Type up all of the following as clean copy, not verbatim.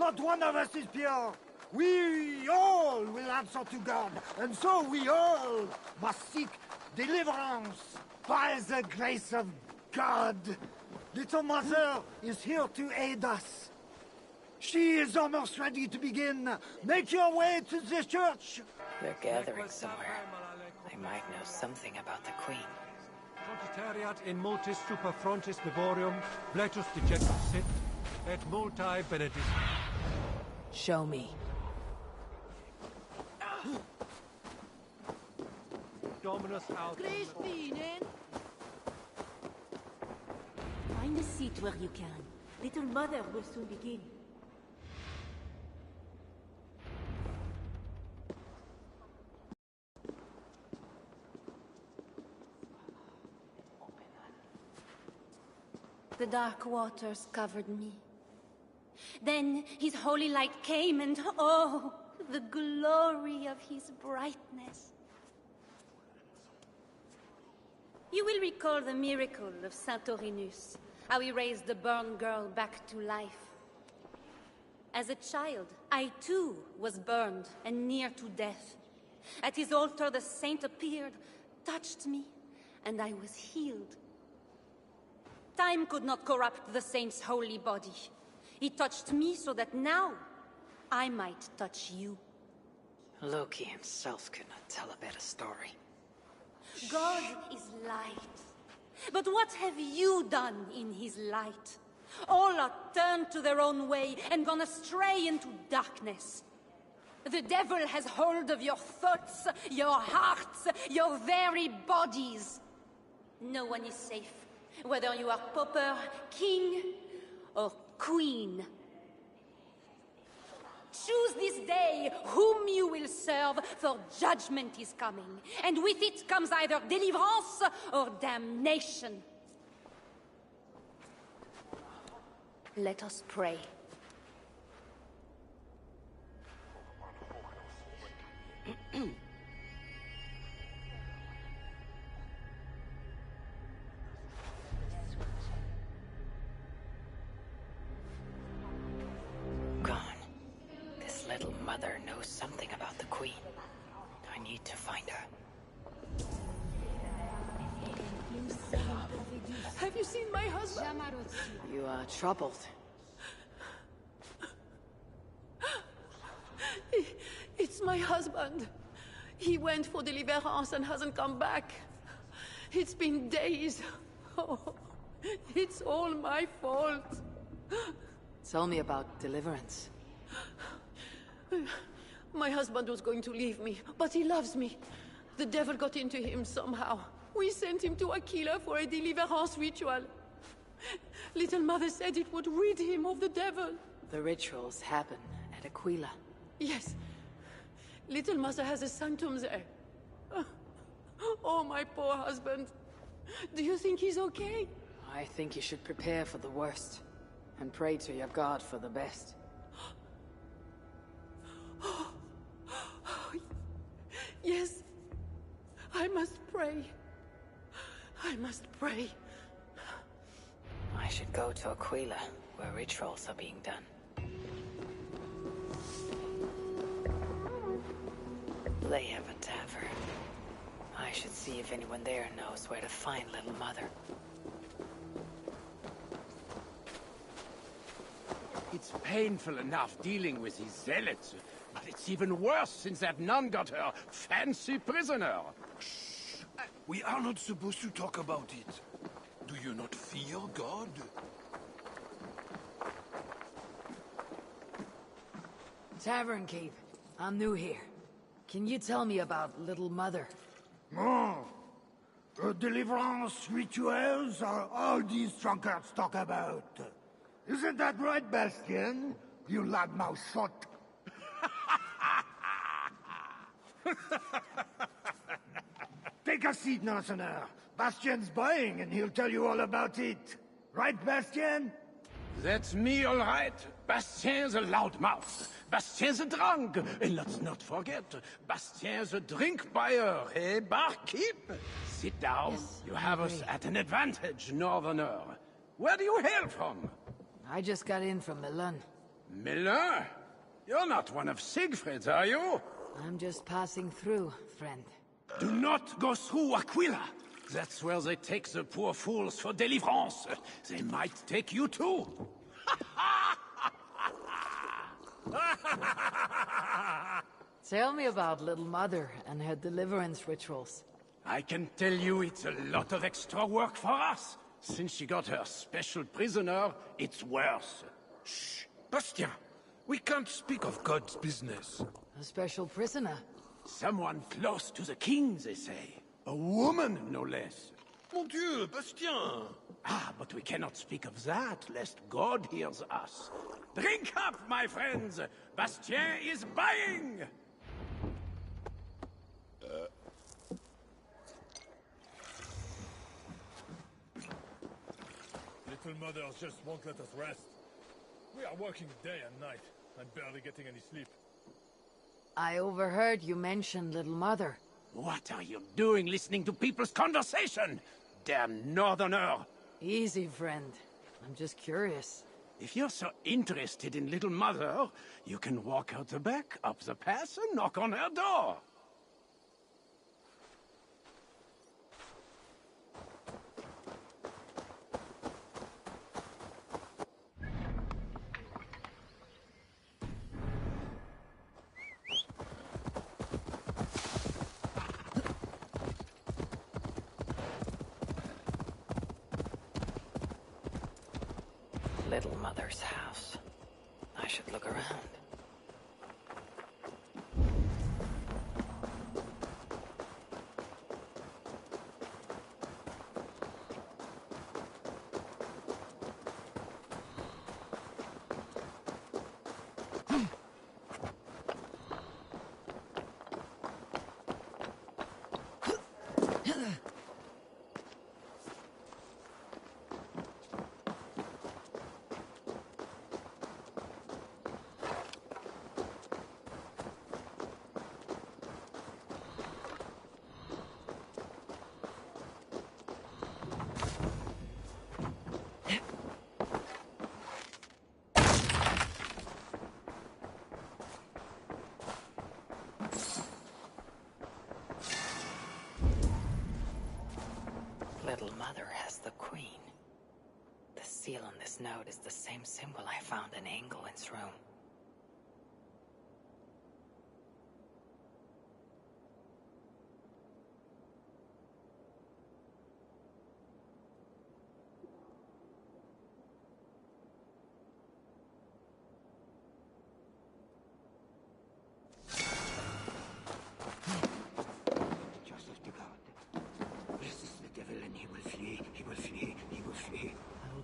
Not one of us is pure. We all will answer to God, and so we all must seek deliverance by the grace of God. Little Mother is here to aid us. She is almost ready to begin. Make your way to the church. They're gathering somewhere. They might know something about the Queen. Proletariat in multis super frontis vivorium, bletus dejectus sit, et multi benedictus. Show me. Dominus aut. Find a seat where you can. Little Mother will soon begin. The dark waters covered me. Then his holy light came, and oh, the glory of his brightness. You will recall the miracle of Saint Orinus, how he raised the burned girl back to life. As a child, I too was burned and near to death. At his altar the saint appeared, touched me, and I was healed. Time could not corrupt the saint's holy body. He touched me so that now I might touch you. Loki himself could not tell a better story. God is light. But what have you done in his light? All are turned to their own way and gone astray into darkness. The devil has hold of your thoughts, your hearts, your very bodies. No one is safe, whether you are pauper, king, or queen. Choose this day whom you will serve, for judgment is coming, and with it comes either deliverance or damnation. Let us pray. Gone. This little mother knows something about the Queen. I need to find her. Have you seen my husband? You are troubled. It's my husband. He went for deliverance and hasn't come back. It's been days. Oh, it's all my fault. Tell me about deliverance. My husband was going to leave me, but he loves me. The devil got into him somehow. We sent him to Aquila for a deliverance ritual. Little Mother said it would rid him of the devil. The rituals happen at Aquila. Yes. Little Mother has a sanctum there. Oh, my poor husband. Do you think he's okay? I think you should prepare for the worst, and pray to your God for the best. Yes. I must pray. I must pray. I should go to Aquila, where rituals are being done. They have a tavern. I should see if anyone there knows where to find Little Mother. It's painful enough dealing with these zealots, but it's even worse since that nun got her fancy prisoner. Shh! We are not supposed to talk about it. Do you not fear God? Tavern Keep. I'm new here. Can you tell me about Little Mother? Oh, deliverance rituals are all these drunkards talk about. Isn't that right, Bastien? You loudmouth shot. Take a seat, Narsener. Bastien's buying, and he'll tell you all about it. Right, Bastien? That's me, all right. Bastien's a loudmouth. Bastien's a drunk. And let's not forget, Bastien's a drink buyer, eh, barkeep? Sit down. Yes, you have us agree. at an advantage, Northerner. Where do you hail from? I just got in from Milan. Miller? You're not one of Siegfried's, are you? I'm just passing through, friend. Do not go through Aquila. That's where they take the poor fools for deliverance. They might take you too. Tell me about Little Mother and her deliverance rituals. I can tell you it's a lot of extra work for us. Since she got her special prisoner, it's worse. Shh! Bastien! We can't speak of God's business. A special prisoner? Someone close to the king, they say. A woman, no less. Mon Dieu, Bastien! Ah, but we cannot speak of that, lest God hears us. Drink up, my friends! Bastien is buying! Little mothers just won't let us rest. We are working day and night, and barely getting any sleep. I overheard you mention Little Mother. What are you doing listening to people's conversation? Damn northerner! Easy, friend. I'm just curious. If you're so interested in Little Mother, you can walk out the back, up the path, and knock on her door. Little Mother's house. I should look around. Little Mother has the Queen. The seal on this note is the same symbol I found in Engelin's room.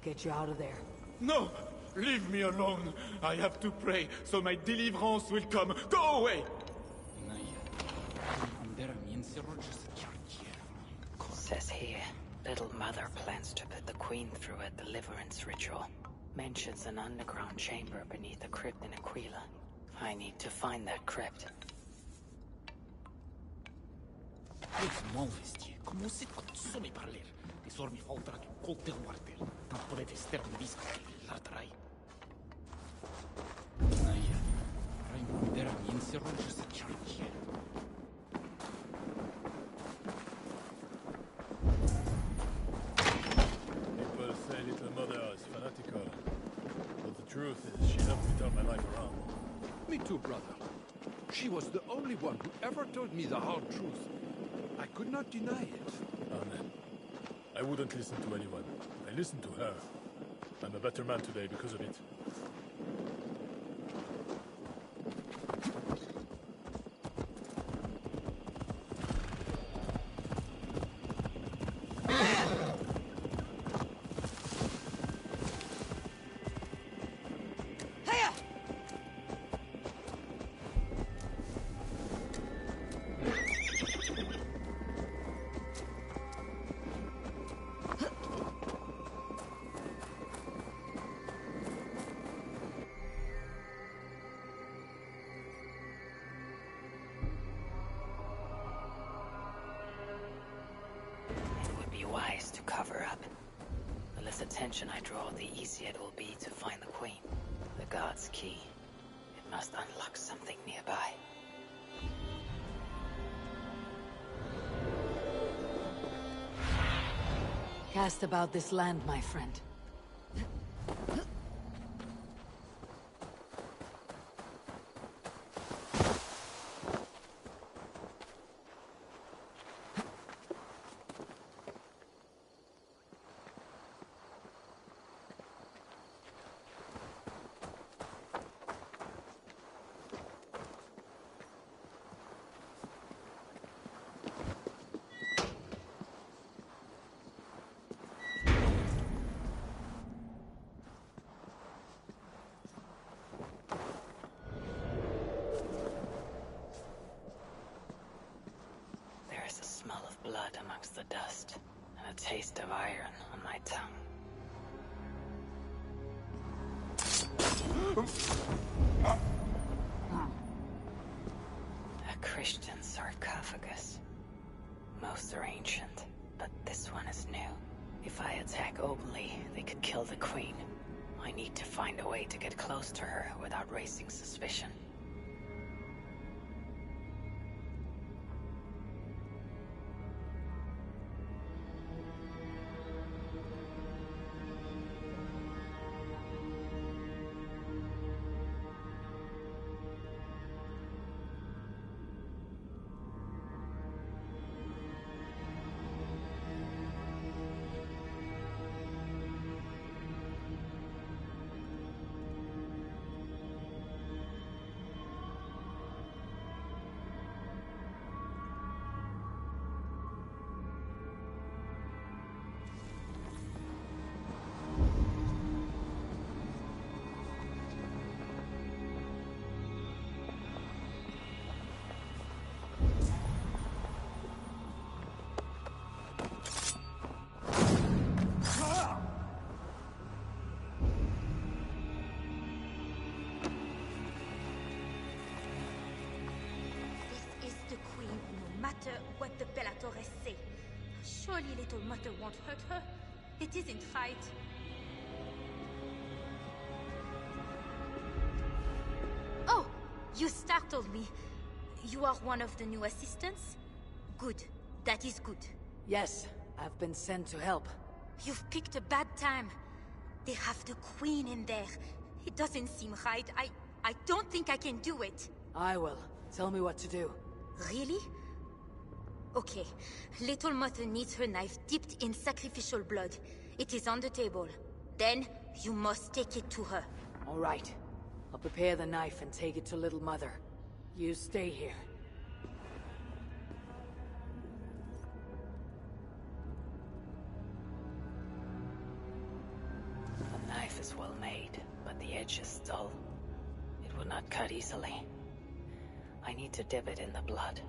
Get you out of there. No! Leave me alone! I have to pray, so my deliverance will come. Go away! Says here, Little Mother plans to put the Queen through a deliverance ritual. Mentions an underground chamber beneath a crypt in Aquila. I need to find that crypt. Sormi falta che colter guardel. Non potete esterno vista che l'arterai. Naia. Raimondera mi inserroge sa charge. People say Little Mother is fanatical. But the truth is, she helped me turn my life around. Me too, brother. She was the only one who ever told me the hard truth. I could not deny it. Amen. I wouldn't listen to anyone. I listened to her. I'm a better man today because of it. Wise to cover up. The less attention I draw, the easier it will be to find the Queen. The god's key. It must unlock something nearby. Cast about this land, my friend. Smell of blood amongst the dust, and a taste of iron on my tongue. A Christian sarcophagus. Most are ancient, but this one is new. If I attack openly, they could kill the queen. I need to find a way to get close to her without raising suspicion. What the Bellatores say. Surely little mother won't hurt her. It isn't right. Oh, you startled me. You are one of the new assistants? Good. That is good. Yes, I've been sent to help. You've picked a bad time. They have the queen in there. It doesn't seem right. I don't think I can do it. I will. Tell me what to do. Really? Okay. Little Mother needs her knife dipped in sacrificial blood. It is on the table. Then, you must take it to her. All right. I'll prepare the knife and take it to Little Mother. You stay here. The knife is well made, but the edge is dull. It will not cut easily. I need to dip it in the blood.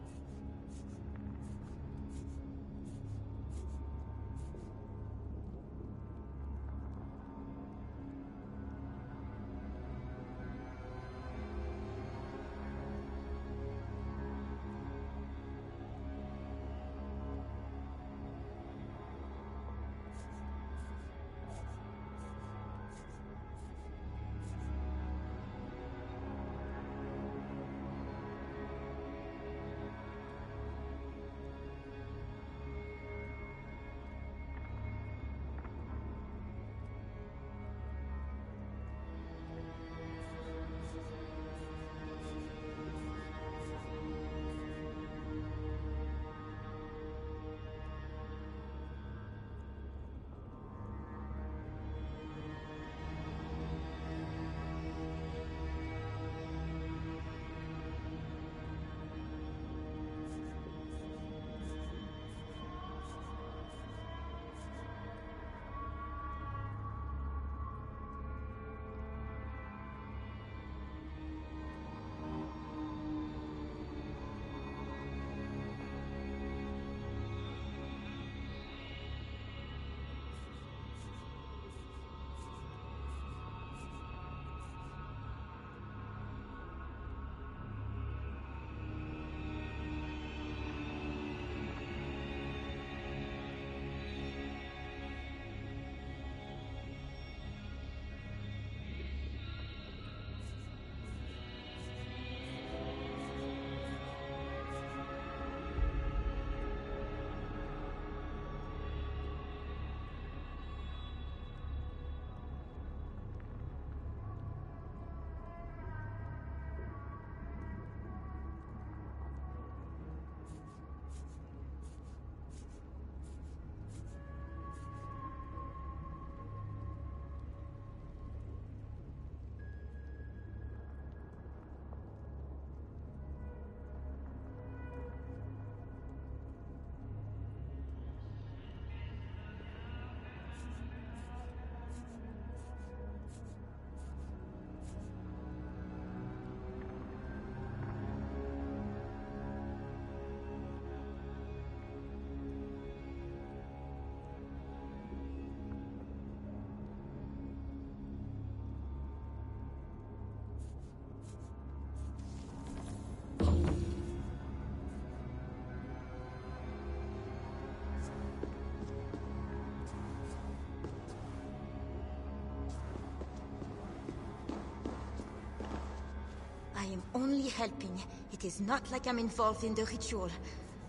only helping. It is not like I'm involved in the ritual.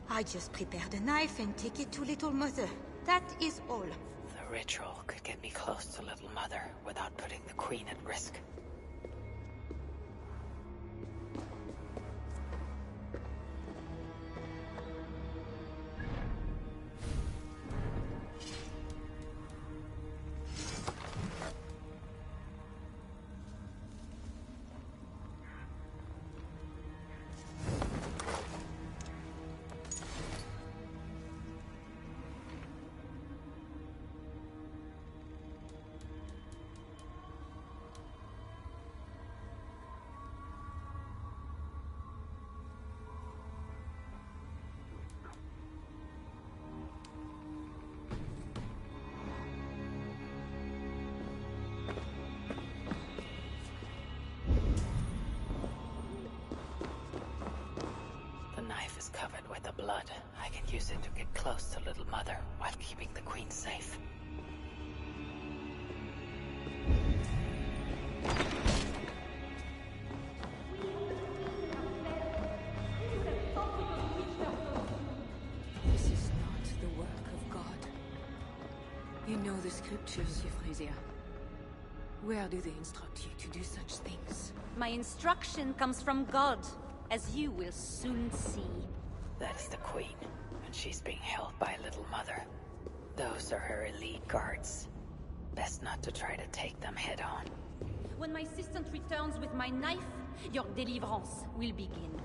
I just prepare the knife and take it to Little Mother. That is all. The ritual could get me close to Little Mother without putting the Queen at risk. Covered with the blood. I can use it to get close to Little Mother while keeping the Queen safe. This is not the work of God. You know the scriptures, Euphrasia. Where do they instruct you to do such things? My instruction comes from God, as you will soon see. That is the Queen, and she's being held by Little Mother. Those are her elite guards. Best not to try to take them head on. When my assistant returns with my knife, your deliverance will begin.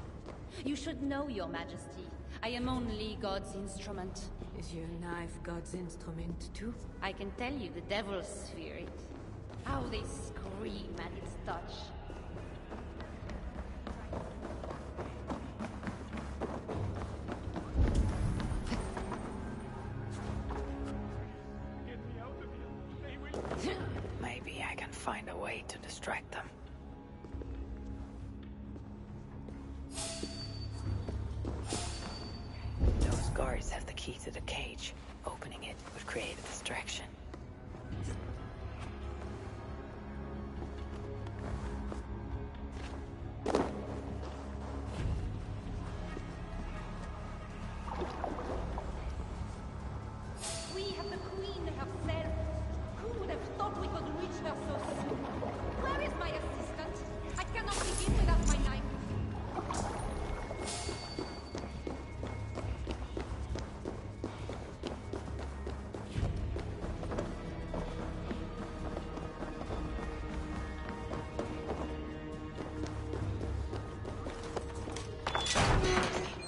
You should know, Your Majesty. I am only God's instrument. Is your knife God's instrument too? I can tell you the devils fear it. How they scream at its touch. Maybe I can find a way to distract them. Those guards have the key to the cage. Opening it would create a distraction. We have the Queen herself. Who would have thought we could reach her so soon? Where is my assistant? I cannot begin without my knife.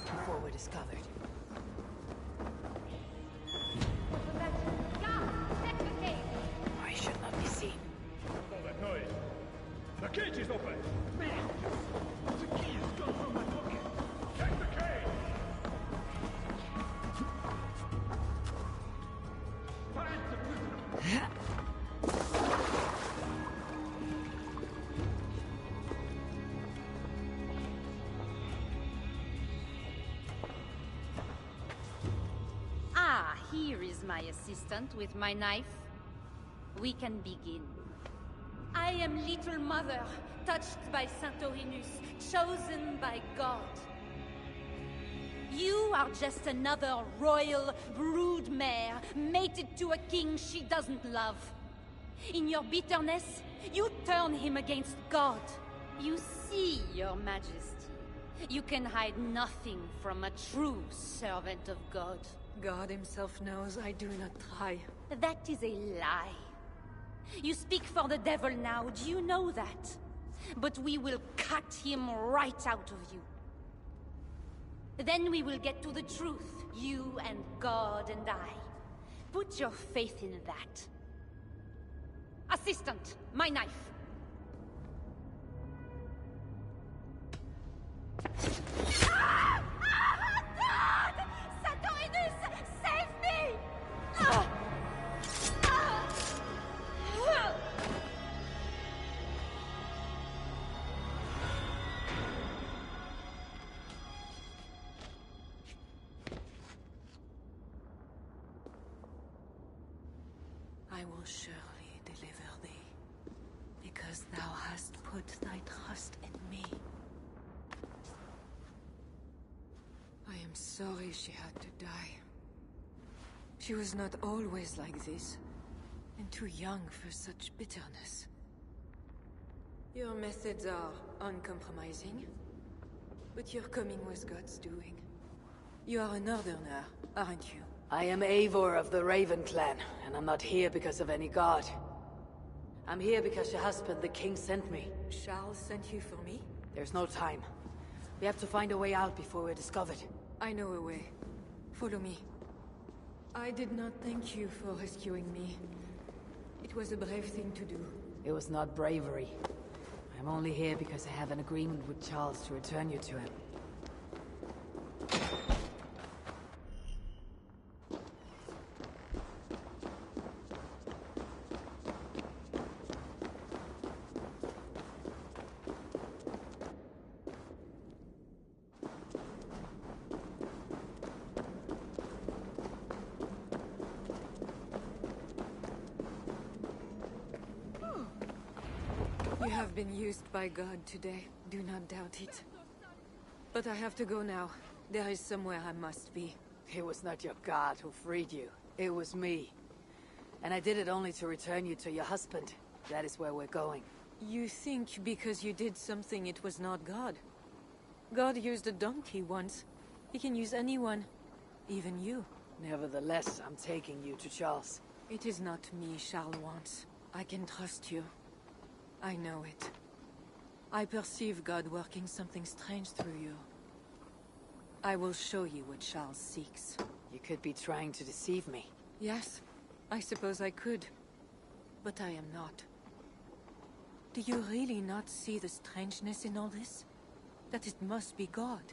Before we're discovered. I should not be seen. All that noise. The cage is open. The key is gone from my pocket. Take the cage. Find the prisoner. Ah, here is my assistant with my knife. We can begin. I am Little Mother, touched by Santorinus, chosen by God. You are just another royal broodmare, mated to a king she doesn't love. In your bitterness, you turn him against God. You see, Your Majesty, you can hide nothing from a true servant of God. God himself knows I do not try. That is a lie. You speak for the devil now, do you know that? But we will cut him right out of you. Then we will get to the truth, you and God and I. Put your faith in that. Assistant, my knife. Ah! Ah! God! Santorinus, save me! Ah! I will surely deliver thee, because thou hast put thy trust in me. I'm sorry she had to die. She was not always like this, and too young for such bitterness. Your methods are uncompromising, but your coming was God's doing. You are a northerner, aren't you? I am Eivor of the Raven clan, and I'm not here because of any god. I'm here because your husband, the king, sent me. Charles sent you for me? There's no time. We have to find a way out before we're discovered. I know a way. Follow me. I did not thank you for rescuing me. It was a brave thing to do. It was not bravery. I'm only here because I have an agreement with Charles to return you to him. You have been used by God today. Do not doubt it. But I have to go now. There is somewhere I must be. It was not your god who freed you. It was me. And I did it only to return you to your husband. That is where we're going. You think because you did something it was not God? God used a donkey once. He can use anyone. Even you. Nevertheless, I'm taking you to Charles. It is not me Charles wants. I can trust you. I know it. I perceive God working something strange through you. I will show you what Charles seeks. You could be trying to deceive me. Yes, I suppose I could. But I am not. Do you really not see the strangeness in all this? That it must be God?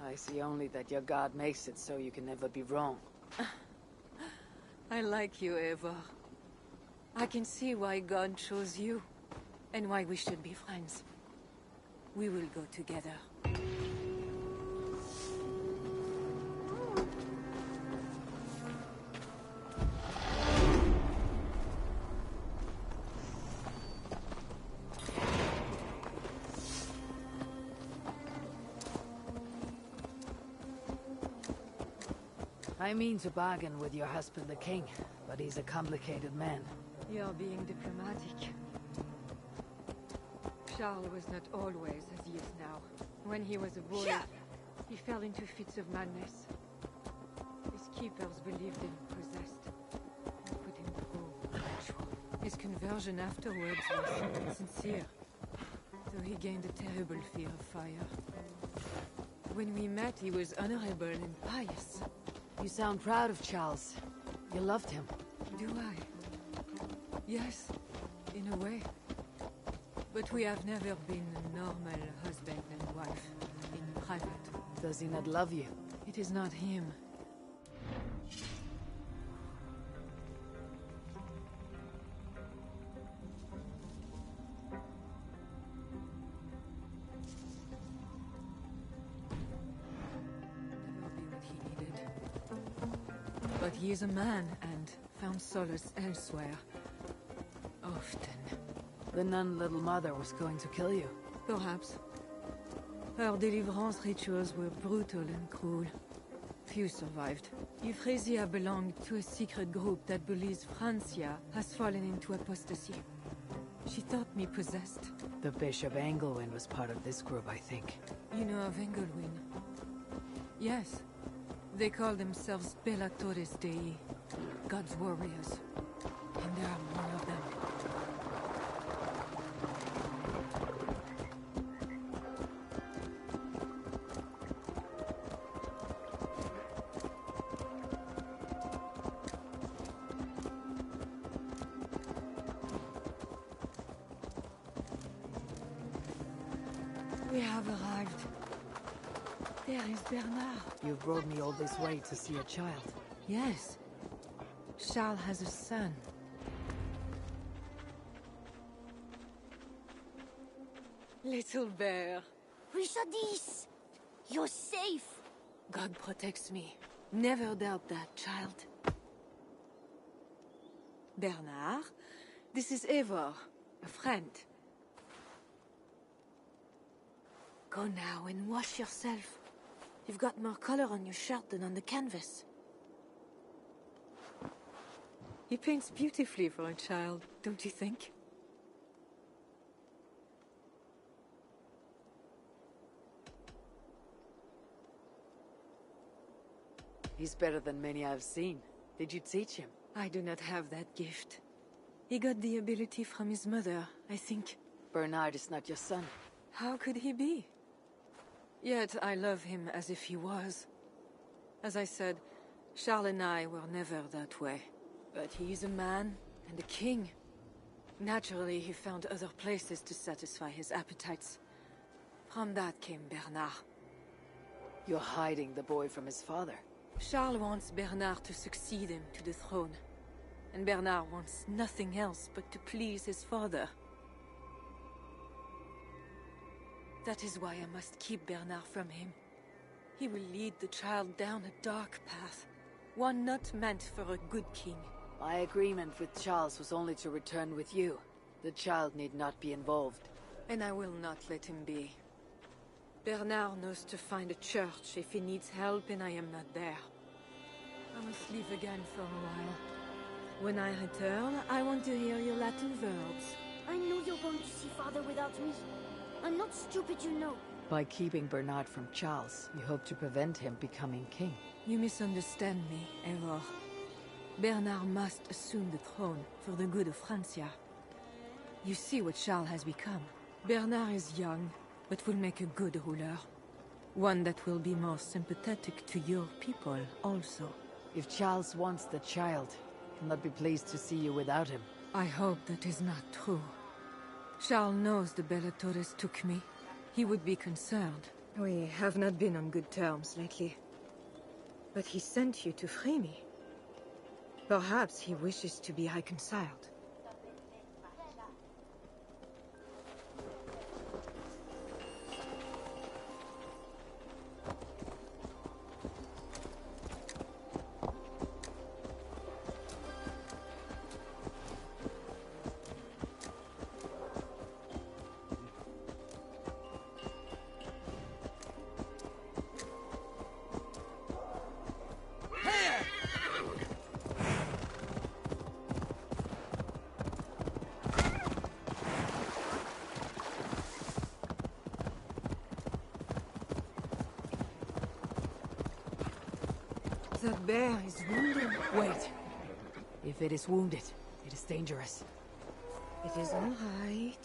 I see only that your god makes it so you can never be wrong. I like you, Eivor. I can see why God chose you. And why we should be friends. We will go together. I mean to bargain with your husband the king, but he's a complicated man. You're being diplomatic. Charles was not always as he is now. When he was a boy, he fell into fits of madness. His keepers believed him possessed, and put him through a ritual. His conversion afterwards was sincere, though he gained a terrible fear of fire. When we met, he was honorable and pious. You sound proud of Charles. You loved him. Do I? Yes, in a way. But we have never been a normal husband and wife, in private. Does he not love you? It is not him. Never be what he needed. But he is a man and found solace elsewhere. Often. The nun Little Mother was going to kill you. Perhaps. Her deliverance rituals were brutal and cruel. Few survived. Euphrasia belonged to a secret group that believes Francia has fallen into apostasy. She thought me possessed. The Bishop Engelwin was part of this group, I think. You know of Engelwin? Yes. They call themselves Bellatores Dei, God's warriors. And there are more of them. We have arrived. There is Bernard. You've brought me all this way to see a child. Yes. Charles has a son. Little bear. Richardis! You're safe! God protects me. Never doubt that, child. Bernard, this is Eivor, a friend. Go now and wash yourself. You've got more color on your shirt than on the canvas. He paints beautifully for a child, don't you think? He's better than many I've seen. Did you teach him? I do not have that gift. He got the ability from his mother, I think. Bernard is not your son. How could he be? Yet I love him as if he was. As I said, Charles and I were never that way. But he is a man and a king. Naturally, he found other places to satisfy his appetites. From that came Bernard. You're hiding the boy from his father. Charles wants Bernard to succeed him to the throne. And Bernard wants nothing else but to please his father. That is why I must keep Bernard from him. He will lead the child down a dark path. One not meant for a good king. My agreement with Charles was only to return with you. The child need not be involved. And I will not let him be. Bernard knows to find a church if he needs help and I am not there. I must leave again for a while. When I return, I want to hear your Latin verbs. I know you're going to see father without me. I'm not stupid, you know. By keeping Bernard from Charles, you hope to prevent him becoming king. You misunderstand me, Eivor. Bernard must assume the throne for the good of Francia. You see what Charles has become. Bernard is young, but will make a good ruler. One that will be more sympathetic to your people, also. If Charles wants the child, he'll not be pleased to see you without him. I hope that is not true. Charles knows the Bellatores took me. He would be concerned. We have not been on good terms lately. But he sent you to free me. Perhaps he wishes to be reconciled. That bear is wounded. Wait. If it is wounded, it is dangerous. It is all right.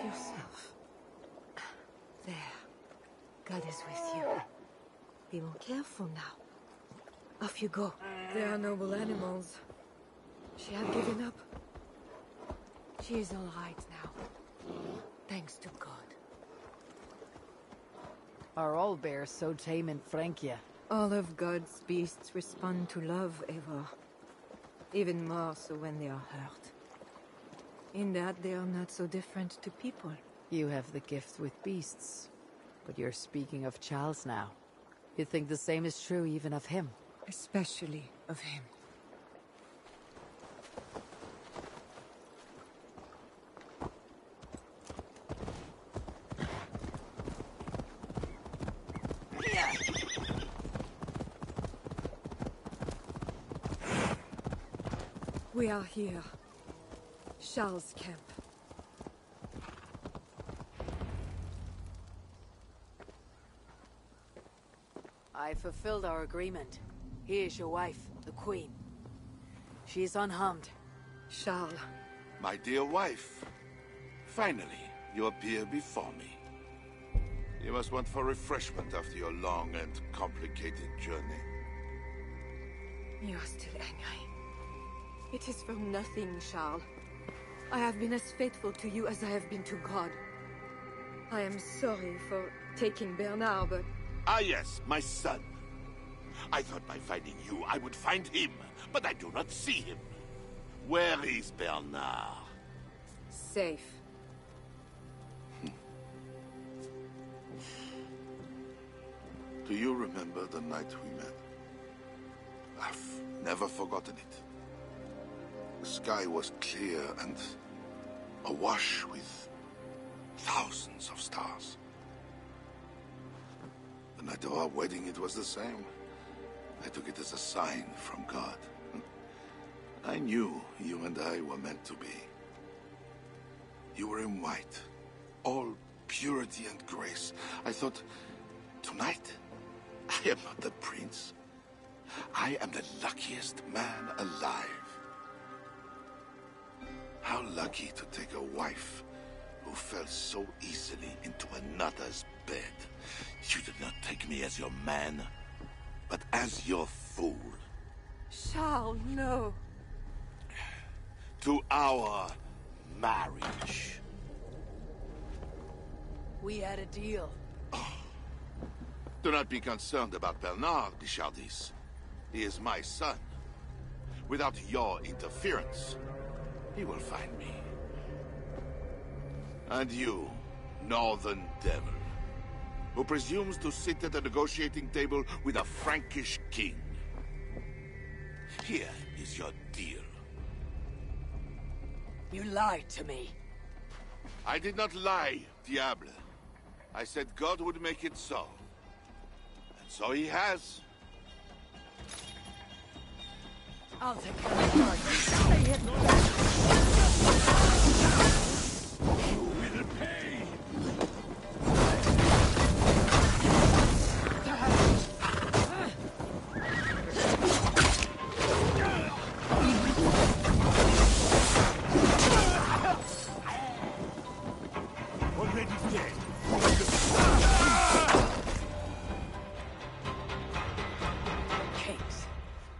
yourself. There. God is with you. Be more careful now. Off you go. They are noble animals. She had given up. She is all right now. Thanks to God. Are all bears so tame in Francia? All of God's beasts respond to love, Eivor. Even more so when they are hurt. In that, they are not so different to people. You have the gift with beasts. But you're speaking of Charles now. You think the same is true even of him? Especially of him. We are here. Charles' camp. I fulfilled our agreement. Here is your wife, the Queen. She is unharmed. Charles. My dear wife. Finally, you appear before me. You must want for refreshment after your long and complicated journey. You are still angry. It is for nothing, Charles. I have been as faithful to you as I have been to God. I am sorry for taking Bernard, but... Ah yes, my son. I thought by finding you, I would find him, but I do not see him. Where is Bernard? Safe. Do you remember the night we met? I've never forgotten it. The sky was clear and awash with thousands of stars. The night of our wedding, it was the same. I took it as a sign from God. I knew you and I were meant to be. You were in white, all purity and grace. I thought, tonight, I am not the prince. I am the luckiest man alive. How lucky to take a wife who fell so easily into another's bed. You did not take me as your man, but as your fool. Charles, no. To our marriage. We had a deal. Do not be concerned about Bernard, Bichardis. He is my son. Without your interference, he will find me. And you, northern devil, who presumes to sit at a negotiating table with a Frankish king. Here is your deal. You lied to me. I did not lie, Diable. I said God would make it so. And so he has. I'll take care of your Stay hidden. You will pay! Already dead. Kings.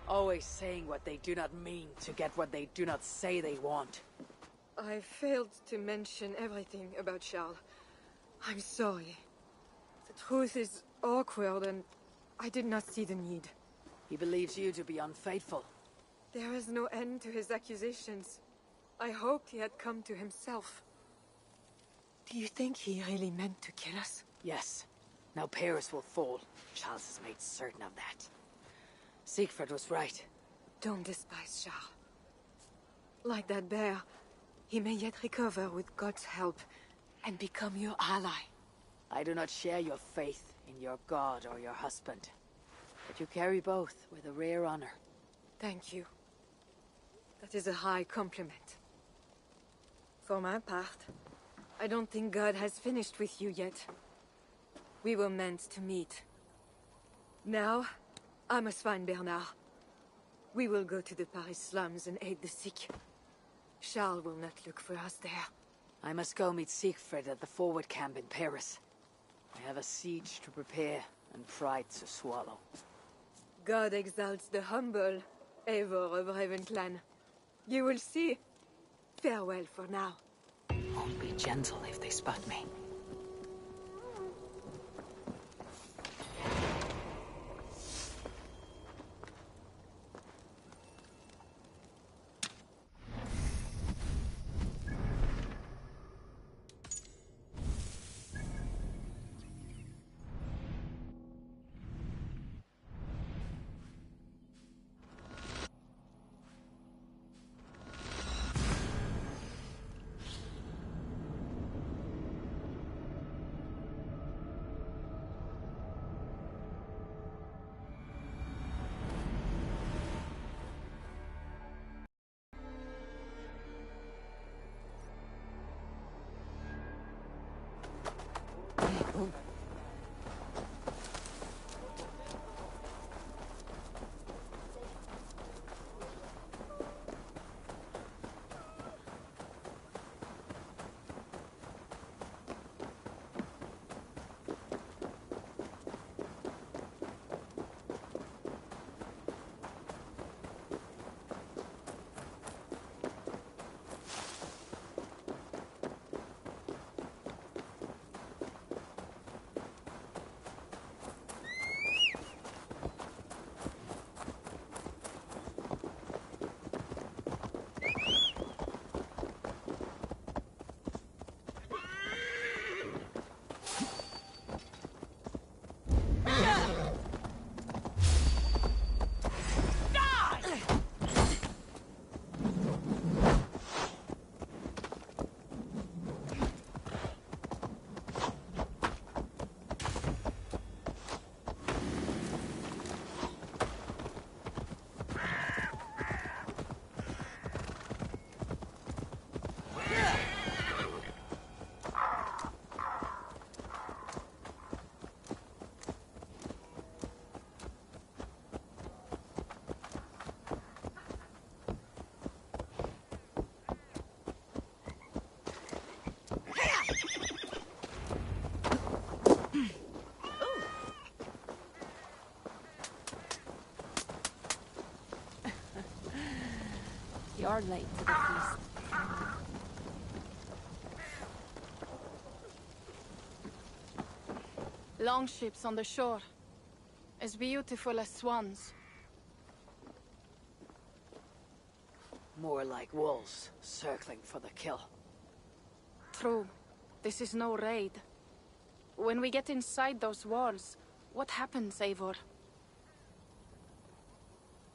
Always saying what they do not mean to get what they do not say they want. I failed to mention everything about Charles. I'm sorry. The truth is awkward and I did not see the need. He believes you to be unfaithful. There is no end to his accusations. I hoped he had come to himself. Do you think he really meant to kill us? Yes. Now Paris will fall. Charles has made certain of that. Siegfried was right. Don't despise Charles. Like that bear, he may yet recover with God's help and become your ally. I do not share your faith in your god or your husband. But you carry both with a rare honor. Thank you. That is a high compliment. For my part, I don't think God has finished with you yet. We were meant to meet. Now, I must find Bernard. We will go to the Paris slums and aid the sick. Charles will not look for us there. I must go meet Siegfried at the forward camp in Paris. I have a siege to prepare and pride to swallow. God exalts the humble, Eivor of Ravenclan. You will see. Farewell for now. I'll be gentle if they spot me. You're late to the feast. Longships on the shore. As beautiful as swans. More like wolves, circling for the kill. True. This is no raid. When we get inside those walls, what happens, Eivor?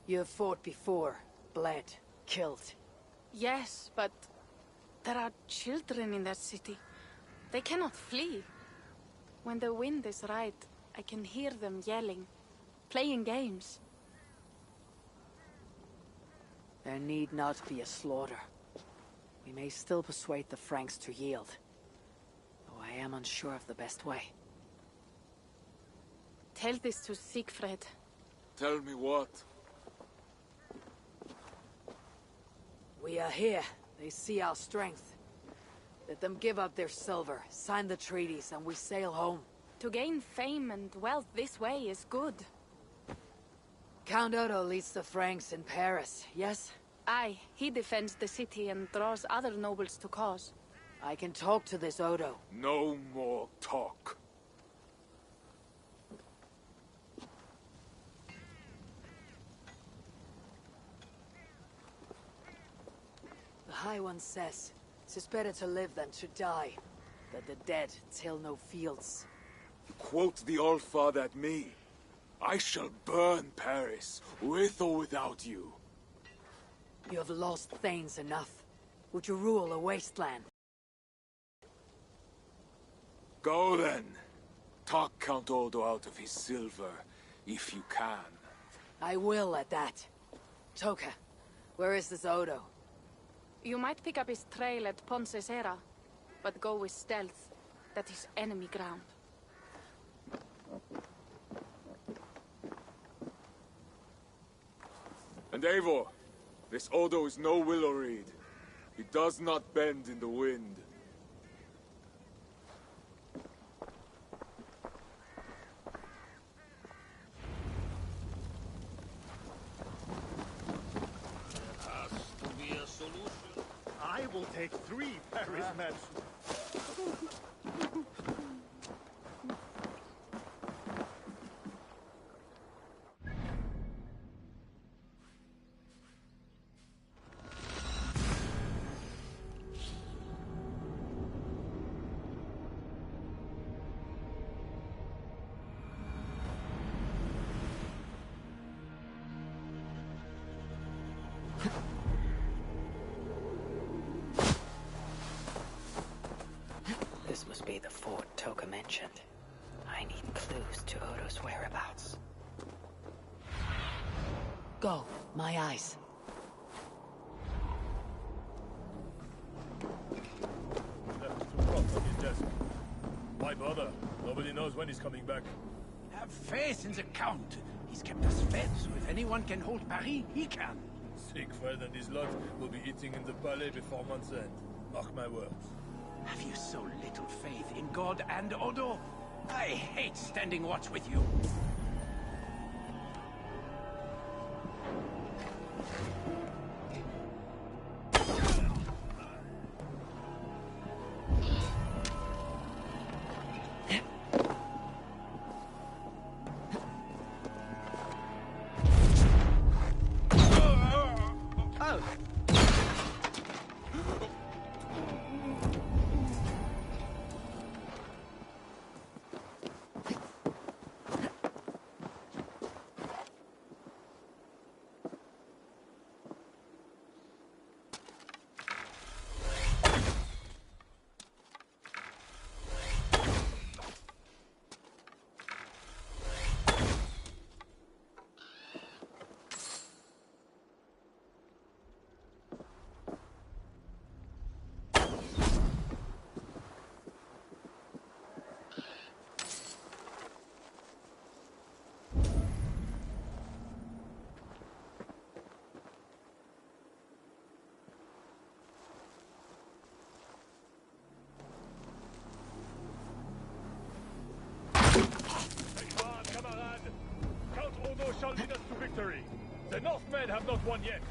You have fought before, bled, killed. Yes, but there are children in that city. They cannot flee. When the wind is right, I can hear them yelling, playing games. There need not be a slaughter. We may still persuade the Franks to yield. Though I am unsure of the best way. Tell this to Siegfried. Tell me what? We are here. They see our strength. Let them give up their silver, sign the treaties, and we sail home. To gain fame and wealth this way is good. Count Odo leads the Franks in Paris, yes? Aye, he defends the city and draws other nobles to cause. I can talk to this Odo. No more talk. The High One says, 'tis better to live than to die, that the dead till no fields. You quote the Allfather at me. I shall burn Paris, with or without you. You have lost Thanes enough. Would you rule a wasteland? Go then. Talk Count Odo out of his silver, if you can. I will at that. Toka, where is this Odo? You might pick up his trail at Poncesera, but go with stealth. That is enemy ground. And Eivor, this Odo is no willow reed. He does not bend in the wind. take 3 Paris mansions. This must be the fort Toka mentioned. I need clues to Odo's whereabouts. Go, my eyes. Left 2 rocks on his desk. Why bother? Nobody knows when he's coming back. Have faith in the Count. He's kept us fed, so if anyone can hold Paris, he can. Siegfried and his lot will be eating in the Palais before month's end. Mark my words. Have you so little faith in God and Odo? I hate standing watch with you. Odo shall lead us to victory. The Northmen have not won yet.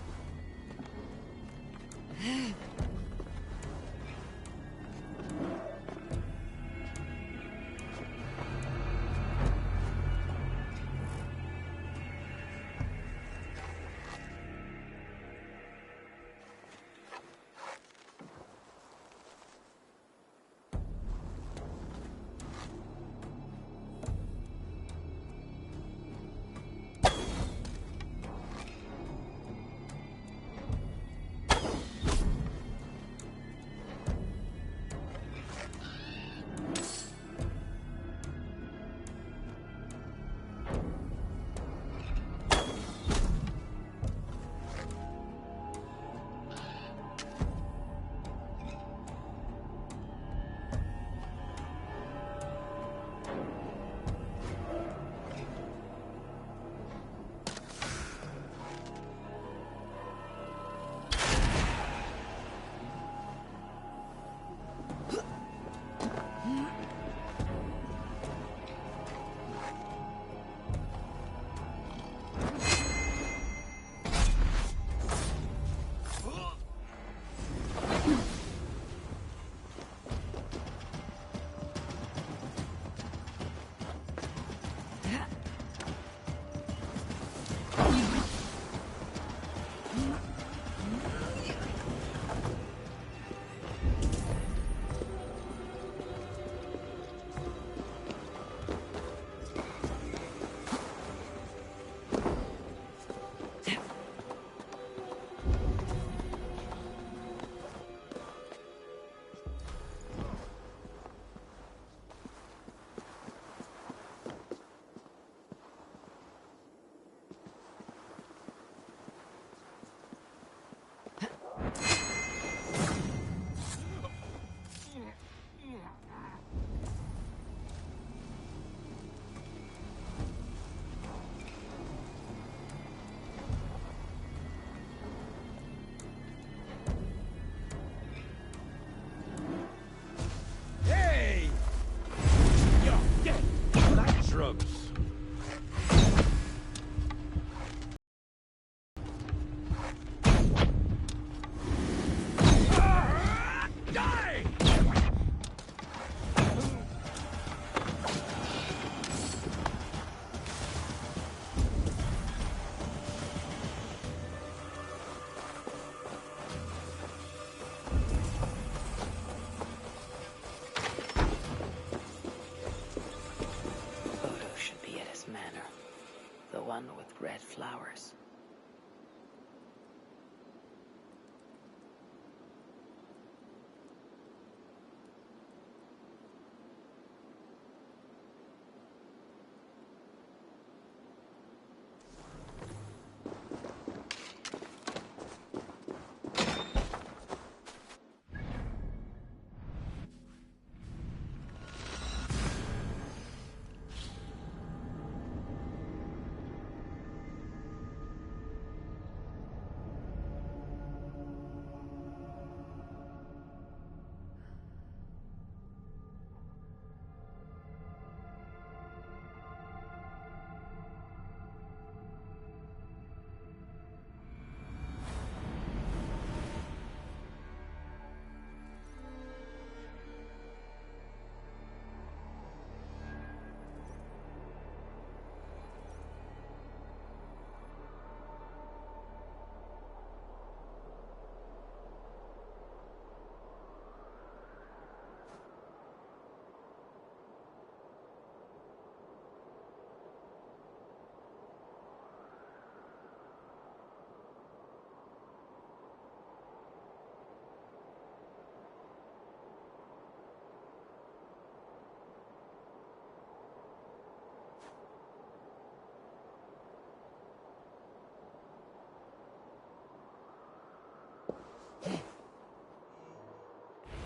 one with red flowers.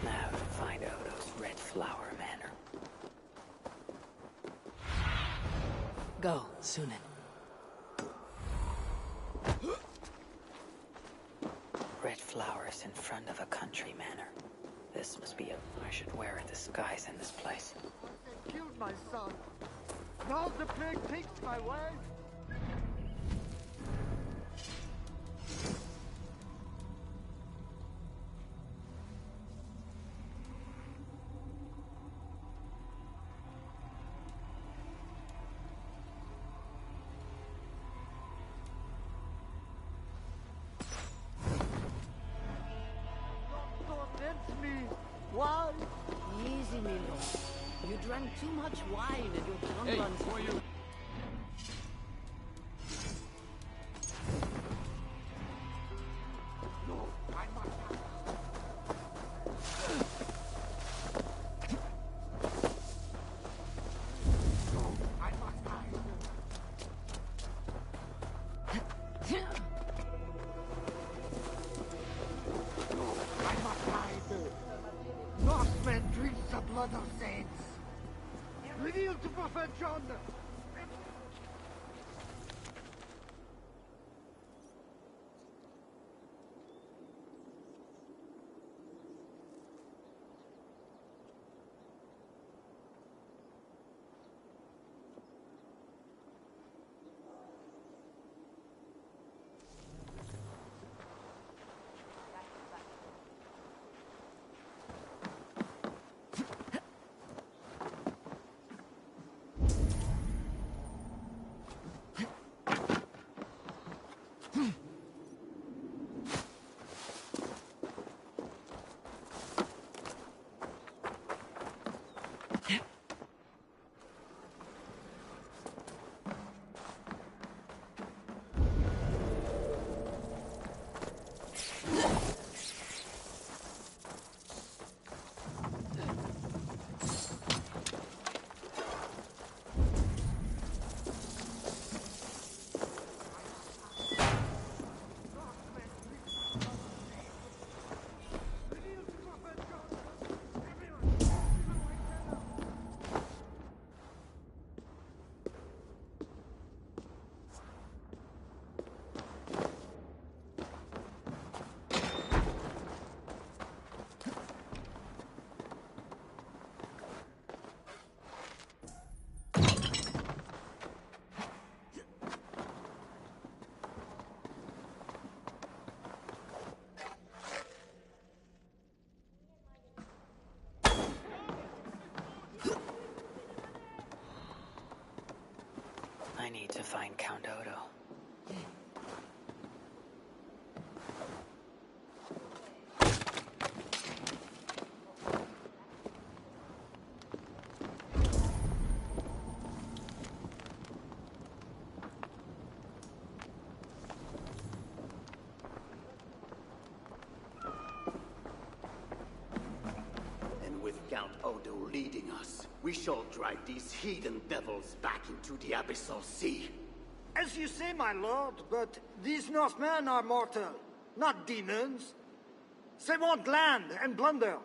Now to find Odo's Red Flower Manor. Go, Sunan. Red flowers in front of a country manor. This must be I should wear a disguise in this place. They killed my son. Now the plague takes my wife. Why? Easy, Milo. You drank too much wine and your tongue Hey, runs. who are you? No, I must not. No, I must hide. No, I must hide. Norsemen drink the blood of saints. Reveal to Prophet John. I need to find Count Odo. leading us. We shall drive these heathen devils back into the abyssal sea. As you say, my lord, but these Northmen are mortal, not demons. They want land and plunder.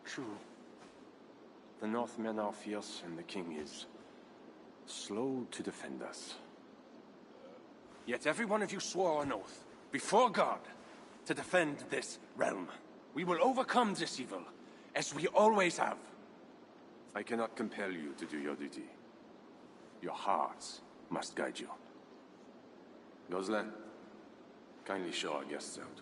True. The Northmen are fierce, and the king is slow to defend us. Yet every one of you swore an oath, before God, to defend this realm. We will overcome this evil, as we always have. I cannot compel you to do your duty. Your hearts must guide you. Goslan, kindly show our guests out.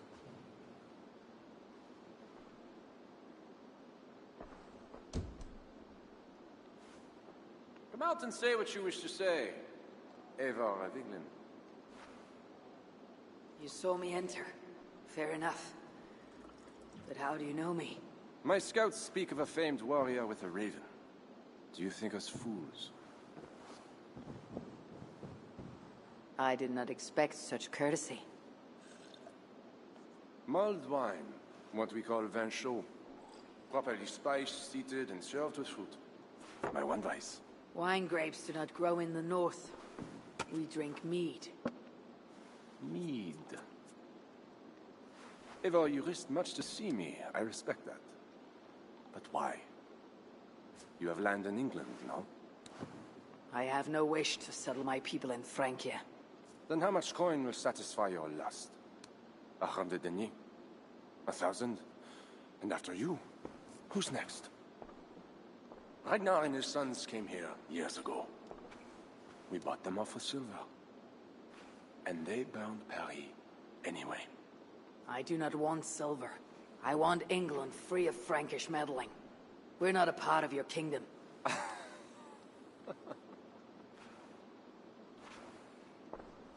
Come out and say what you wish to say, Eivor of England. You saw me enter. Fair enough. But how do you know me? My scouts speak of a famed warrior with a raven. Do you think us fools? I did not expect such courtesy. Mulled wine, what we call vin chaud. Properly spiced, seated, and served with fruit. My one vice. Wine grapes do not grow in the north. We drink mead. Mead. Eivor, you risked much to see me. I respect that. But why? You have land in England, no? I have no wish to settle my people in Francia. Then how much coin will satisfy your lust? 100 deniers? 1,000? And after you, who's next? Ragnar and his sons came here years ago. We bought them off for silver. And they burned Paris anyway. I do not want silver. I want England free of Frankish meddling. We're not a part of your kingdom.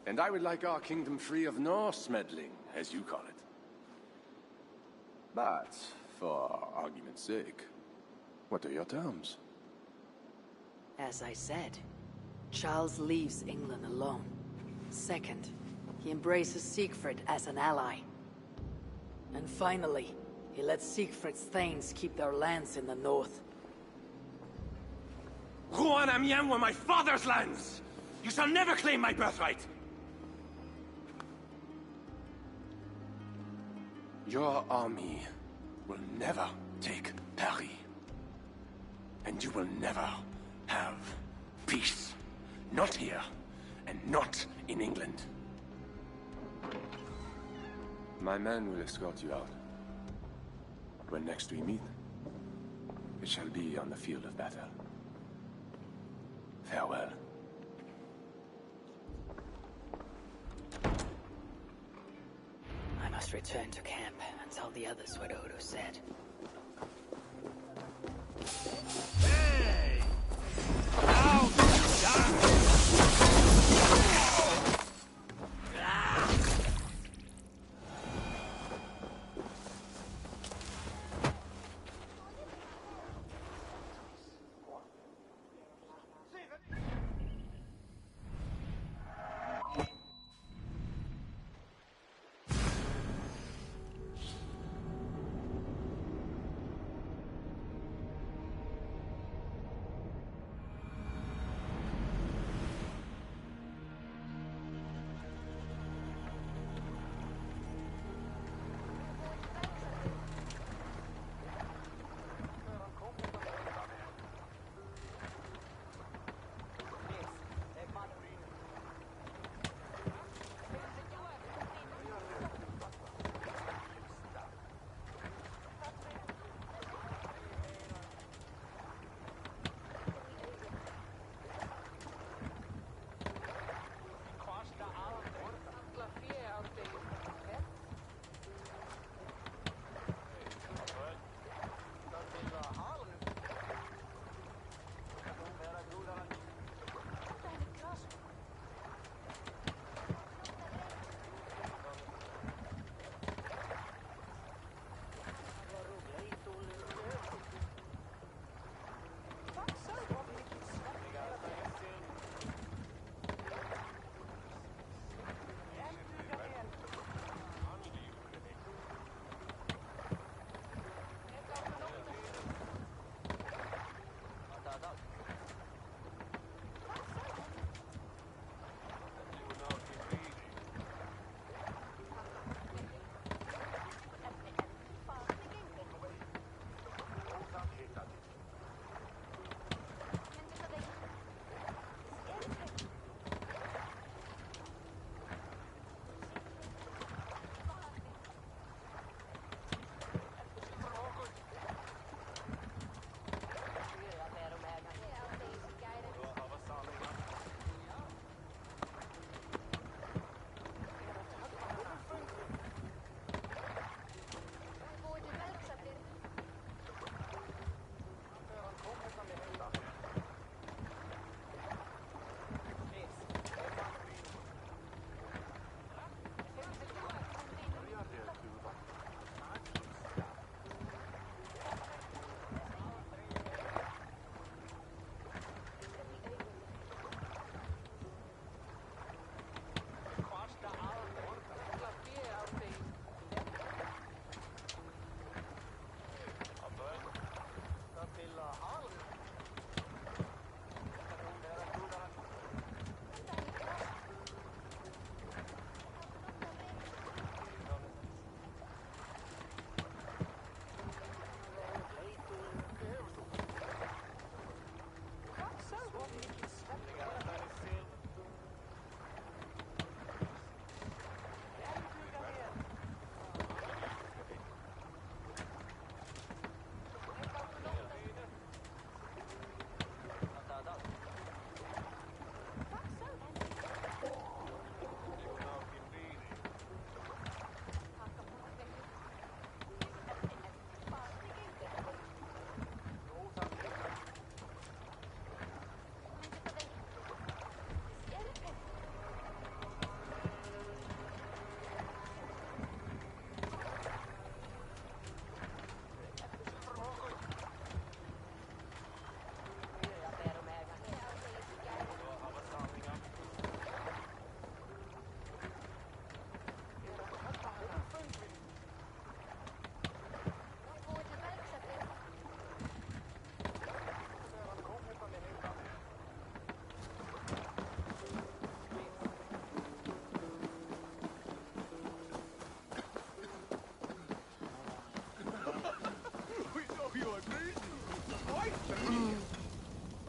And I would like our kingdom free of Norse meddling, as you call it. But, for argument's sake, what are your terms? As I said, Charles leaves England alone. Second, he embraces Siegfried as an ally. And finally, he lets Siegfried's thanes keep their lands in the north. Rouen and Amiens were my father's lands! You shall never claim my birthright! Your army will never take Paris. And you will never have peace. Not here, and not in England. My men will escort you out. When next we meet, it shall be on the field of battle. Farewell. I must return to camp and tell the others what Odo said. Hey! Now die!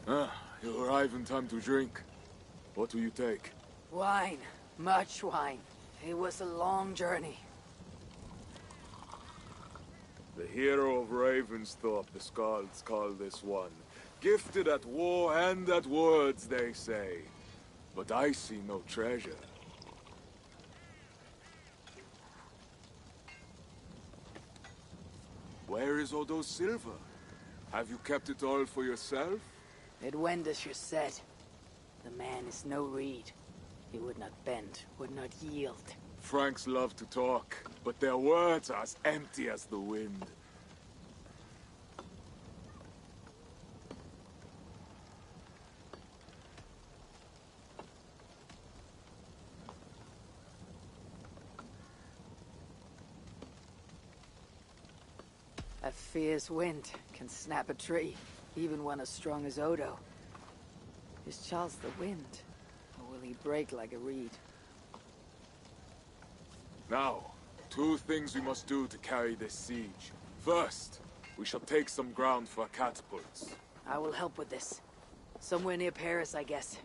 You arrive in time to drink. What will you take? Wine. Much wine. It was a long journey. The hero of Ravensthorpe, the Skalds call this one. Gifted at war and at words, they say. But I see no treasure. Where is Odo's silver? Have you kept it all for yourself? It went as you said. The man is no reed. He would not bend, would not yield. Franks love to talk, but their words are as empty as the wind. A fierce wind can snap a tree, even one as strong as Odo. Is Charles the wind, or will he break like a reed? Now, 2 things we must do to carry this siege. First, we shall take some ground for our catapults. I will help with this. Somewhere near Paris, I guess.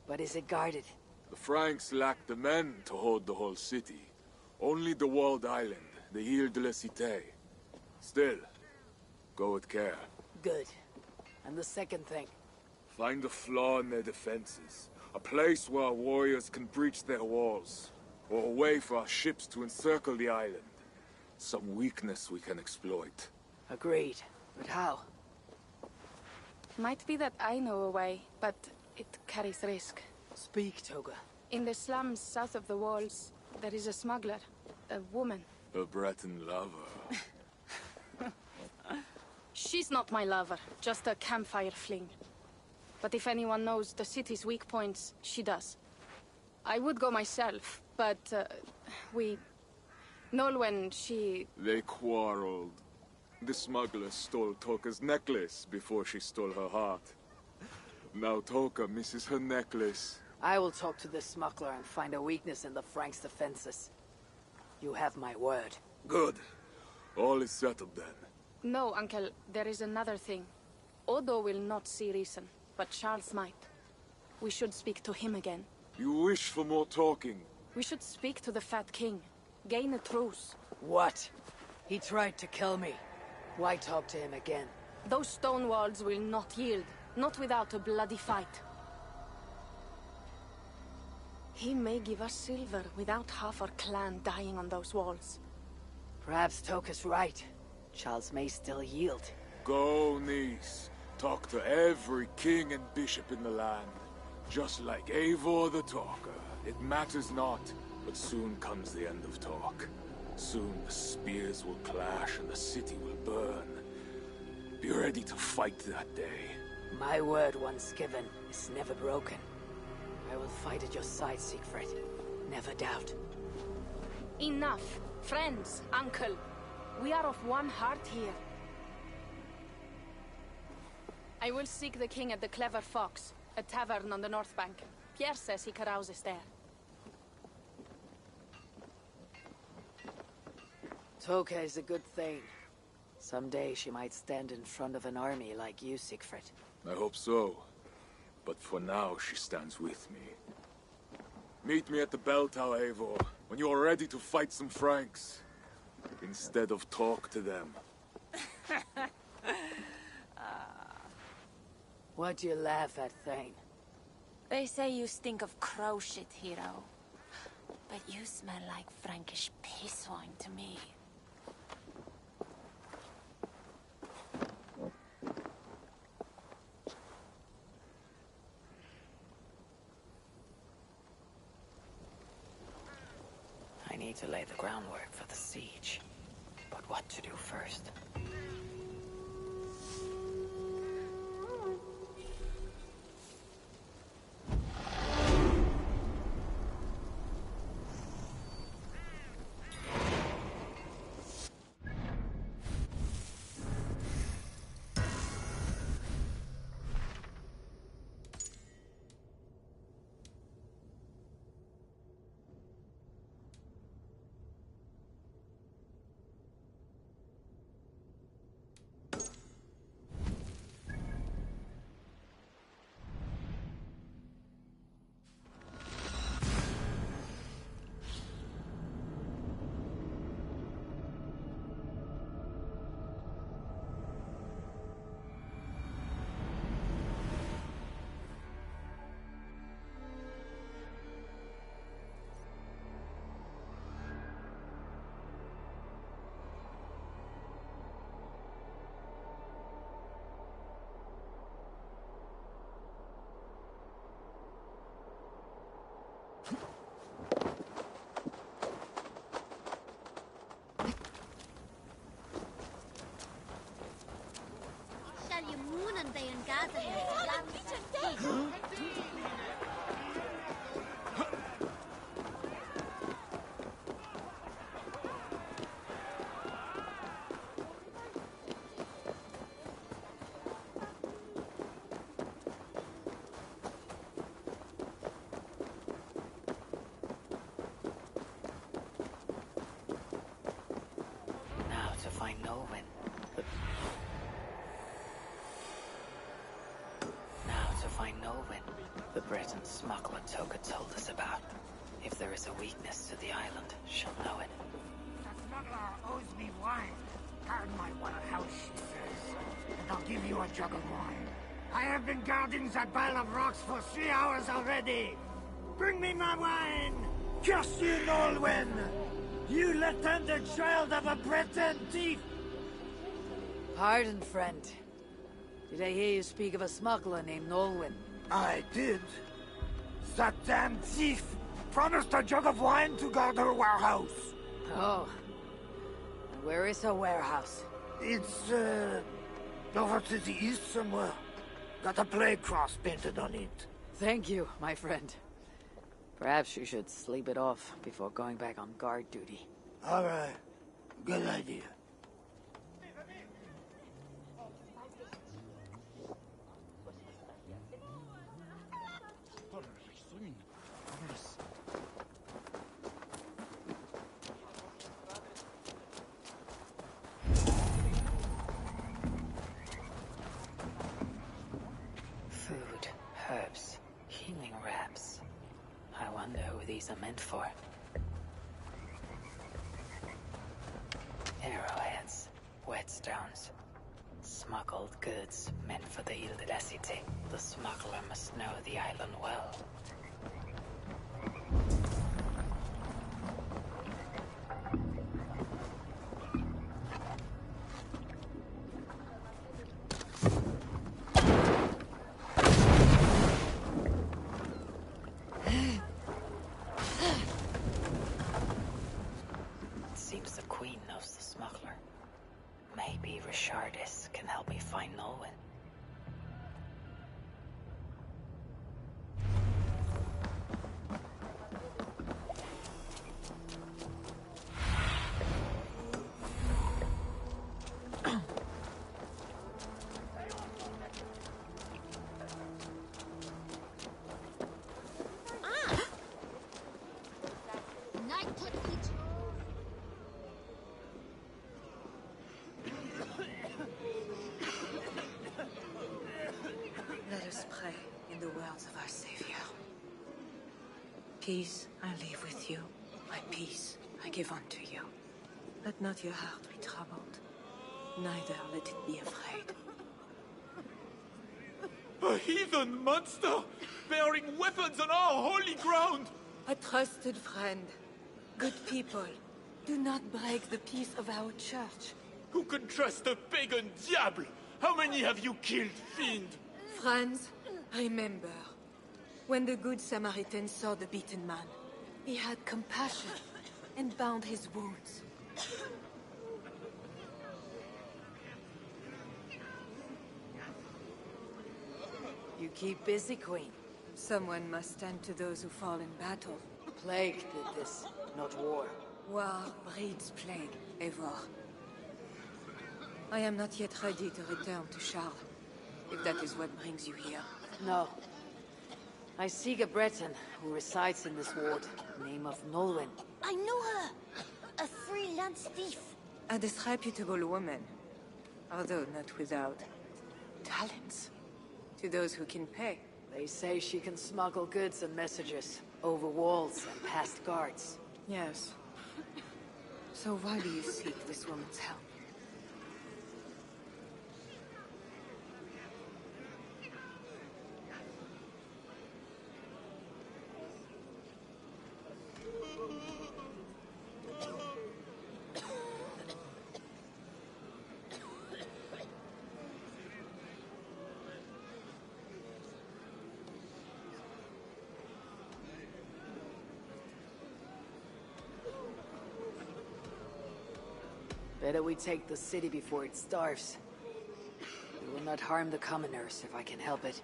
But is it guarded? The Franks lack the men to hold the whole city. Only the walled island, the Ile de la Cité. Still, go with care. Good. And the second thing? Find a flaw in their defenses. A place where our warriors can breach their walls. Or a way for our ships to encircle the island. Some weakness we can exploit. Agreed. But how? Might be that I know a way, but it carries risk. Speak, Toga. In the slums south of the walls, there is a smuggler. A woman. A Breton lover. She's not my lover, just a campfire fling. But if anyone knows the city's weak points, she does. I would go myself, but, Nolwenn, she... They quarreled. The smuggler stole Toka's necklace before she stole her heart. Now Toka misses her necklace. I will talk to this smuggler and find a weakness in the Franks' defenses. You have my word. Good. All is settled then. No, Uncle, there is another thing. Odo will not see reason, but Charles might. We should speak to him again. You wish for more talking? We should speak to the Fat King. Gain a truce. What? He tried to kill me. Why talk to him again? Those stone walls will not yield. Not without a bloody fight. He may give us silver without half our clan dying on those walls. Perhaps Toka's right. Charles may still yield. Go, niece. Talk to every king and bishop in the land. Just like Eivor the Talker. It matters not, but soon comes the end of talk. Soon the spears will clash and the city will burn. Be ready to fight that day. My word once given is never broken. I will fight at your side, Siegfried. Never doubt. Enough. Friends, uncle. We are of one heart here. I will seek the king at the Clever Fox, a tavern on the north bank. Pierre says he carouses there. Toka is a good thing. Someday she might stand in front of an army like you, Siegfried. I hope so. But for now, she stands with me. Meet me at the bell tower, Eivor, when you are ready to fight some Franks. Instead of talk to them. What do you laugh at, Thane? They say you stink of crow shit, hero. But you smell like Frankish piss wine to me. I need to lay the groundwork for the siege. But what to do first? Shall you moon and they and gather? Now to find Nolwenn. Now to find Nolwenn, the Breton smuggler Toka told us about. If there is a weakness to the island, she'll know it. The smuggler owes me wine. Guard my warehouse, she says, and I'll give you a jug of wine. I have been guarding that pile of rocks for 3 hours already. Bring me my wine! Curse you, Nolwenn! You left-handed child of a Breton thief! Pardon, friend. Did I hear you speak of a smuggler named Nolwenn? I did. That damn thief promised a jug of wine to guard her warehouse. Oh. And where is her warehouse? It's, over to the east somewhere. Got a plague cross painted on it. Thank you, my friend. Perhaps you should sleep it off before going back on guard duty. All right. Good idea. Food, herbs, healing wraps. I wonder who these are meant for. Arrowheads, whetstones, smuggled goods meant for the Ile de la Cité. The smuggler must know the island well. It seems the Queen knows the smuggler. Maybe Richardis can help me find Nolwenn. Let us pray in the words of our Savior. Peace I leave with you, my peace I give unto you. Let not your heart be troubled, neither let it be afraid. A heathen monster! Bearing weapons on our holy ground! A trusted friend, good people, do not break the peace of our church. Who can trust a pagan diable? How many have you killed, fiend? Friends, remember, when the Good Samaritan saw the beaten man, he had compassion and bound his wounds. You keep busy, Queen. Someone must stand to those who fall in battle. Plague did this, not war. War breeds plague, Eivor. I am not yet ready to return to Charles, if that is what brings you here. No. I seek a Breton who resides in this ward, name of Nolwenn. I know her! A freelance thief. A disreputable woman, although not without talents. To those who can pay. They say she can smuggle goods and messages over walls and past guards. Yes. So why do you seek this woman's help? Better we take the city before it starves. We will not harm the commoners if I can help it.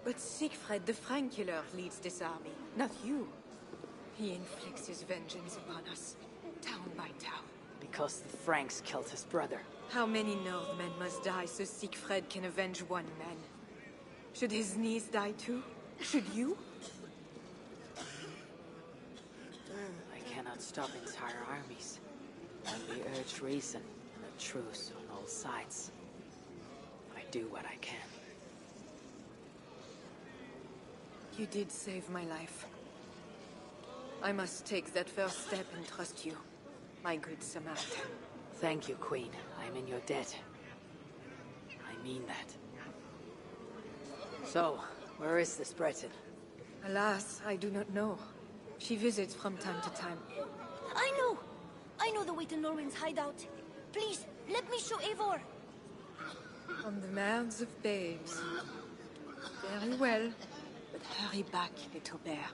But Siegfried the Frank killer leads this army, not you. He inflicts his vengeance upon us, town by town. Because the Franks killed his brother. How many Northmen must die so Siegfried can avenge one man? Should his niece die too? Should you? I cannot stop entire armies. Only urge reason and a truce on all sides. I do what I can. You did save my life. I must take that first step and trust you, my good Samaritan. Thank you, Queen. I'm in your debt. I mean that. So, where is this Breton? Alas, I do not know. She visits from time to time. I know! I know the way to Norwin's hideout. Please, let me show Eivor. On the mouths of babes. Very well. But hurry back, little bear.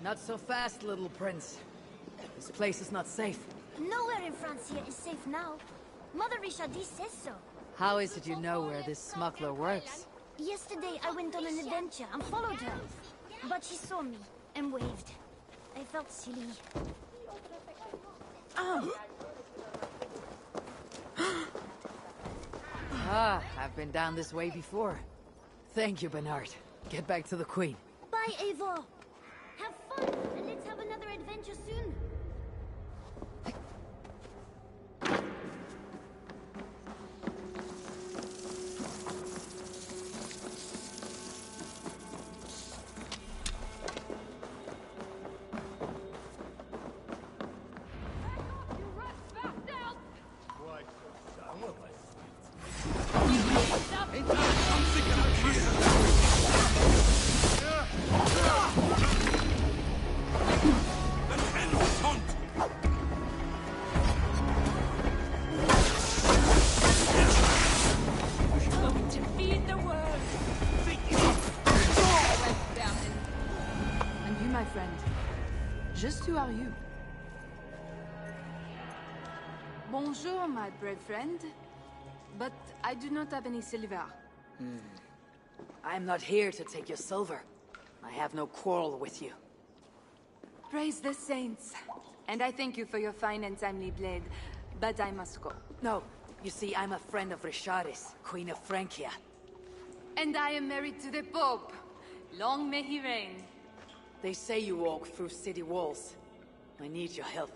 Not so fast, little prince. This place is not safe. Nowhere in France here is safe now. Mother Richardie says so. How is it you know where this smuggler works? Yesterday I went on an adventure and followed her. But she saw me and waved. I felt silly. I've been down this way before. Thank you, Bernard. Get back to the Queen. Bye, Eivor. Have fun, and let's have another adventure soon. Just who are you? Bonjour, my brave friend. But I do not have any silver. I'm not here to take your silver. I have no quarrel with you. Praise the saints. And I thank you for your fine and timely blade. But I must go. No. You see, I'm a friend of Richardis, Queen of Francia. And I am married to the Pope. Long may he reign. They say you walk through city walls. I need your help.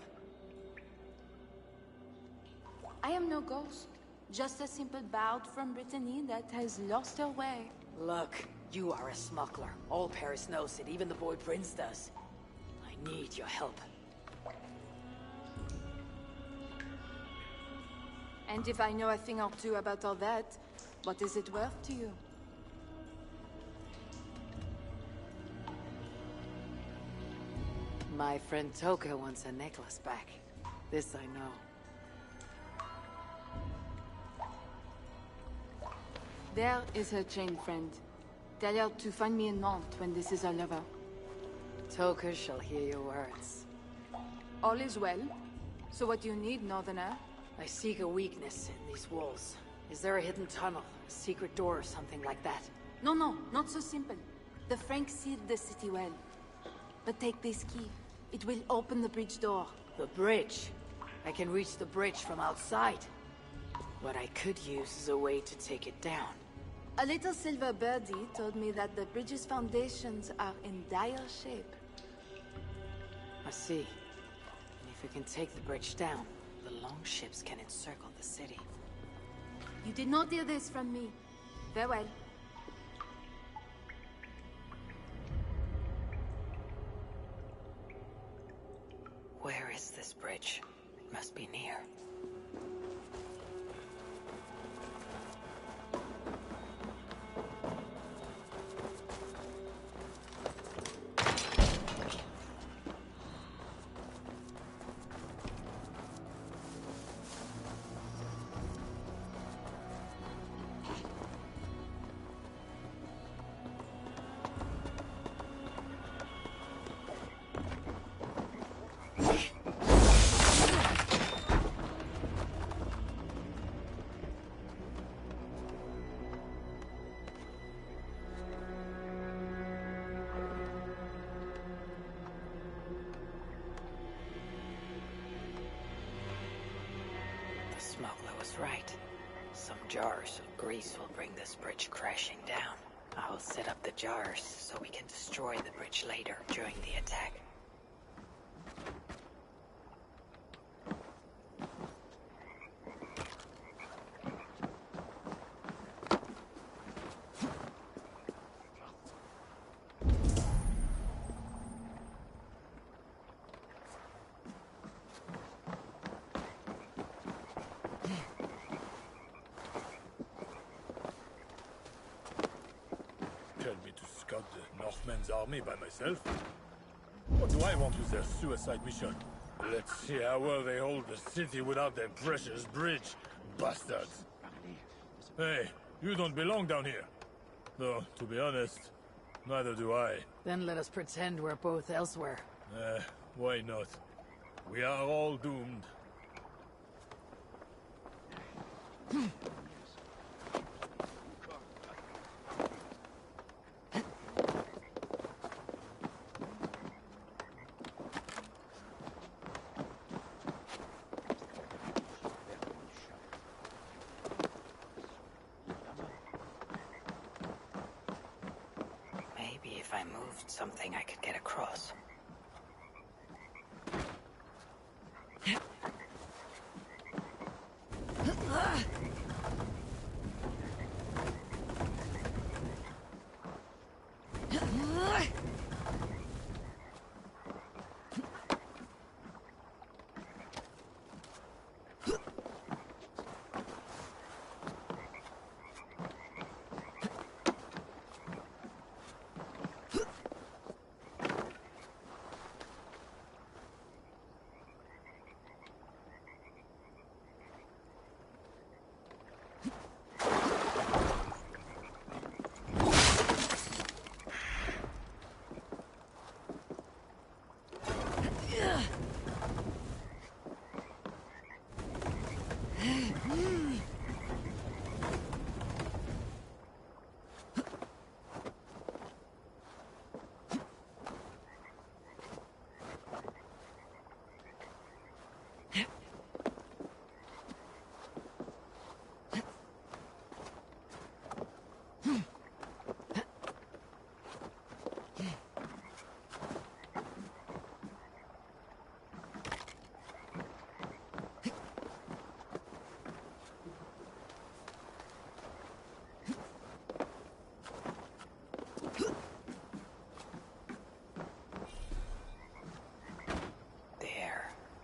I am no ghost. Just a simple bard from Brittany that has lost her way. Look, you are a smuggler. All Paris knows it, even the boy Prince does. I need your help. And if I know a thing or two about all that, what is it worth to you? My friend Toka wants a necklace back. This I know. There is her chain, friend. Tell her to find me in Nantes when this is all over. Toka shall hear your words. All is well. So what do you need, Northerner? I seek a weakness in these walls. Is there a hidden tunnel, a secret door or something like that? No, not so simple. The Franks sealed the city well. But take this key. It will open the bridge door. The bridge? I can reach the bridge from outside. What I could use is a way to take it down. A little silver birdie told me that the bridge's foundations are in dire shape. I see. And if we can take the bridge down, the longships can encircle the city. You did not hear this from me. Farewell. Where is this bridge? It must be near. smuggler was right. Some jars of grease will bring this bridge crashing down. I will set up the jars so we can destroy the bridge later during the attack. Scout the Northmen's army by myself? What do I want with their suicide mission? Let's see how well they hold the city without their precious bridge, bastards. Hey, you don't belong down here. Though, to be honest, neither do I. Then let us pretend we're both elsewhere. Why not? We are all doomed. If I moved something, I could get across.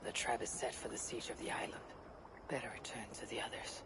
The trap is set for the siege of the island. Better return to the others.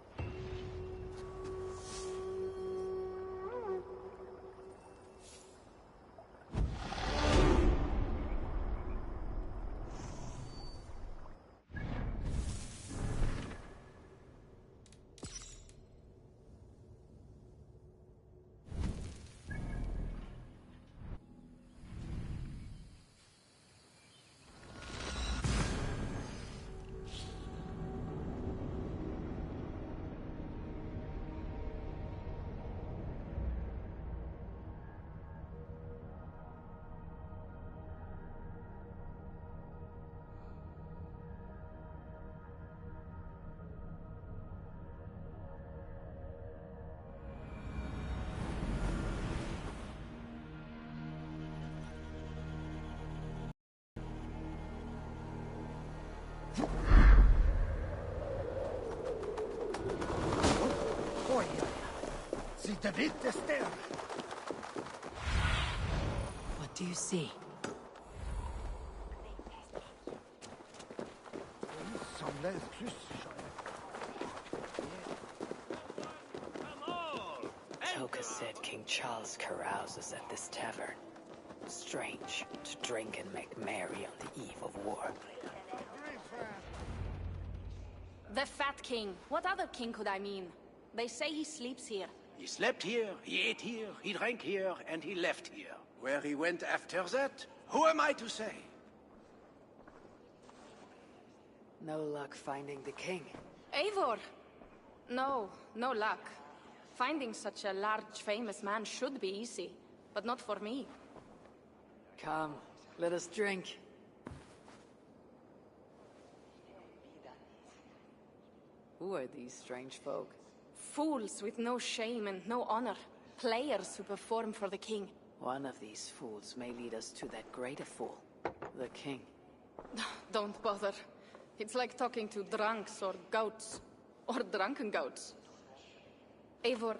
What do you see? Toka said King Charles carouses at this tavern. Strange, to drink and make merry on the eve of war. The Fat King. What other king could I mean? They say he sleeps here. He slept here, he ate here, he drank here, and he left here. Where he went after that, who am I to say? No luck finding the king. Eivor! No, no luck. Finding such a large, famous man should be easy, but not for me. Come, let us drink. Who are these strange folk? Fools with no shame and no honor. Players who perform for the king. One of these fools may lead us to that greater fool, the king. Don't bother. It's like talking to drunks or goats. Or drunken goats. Eivor,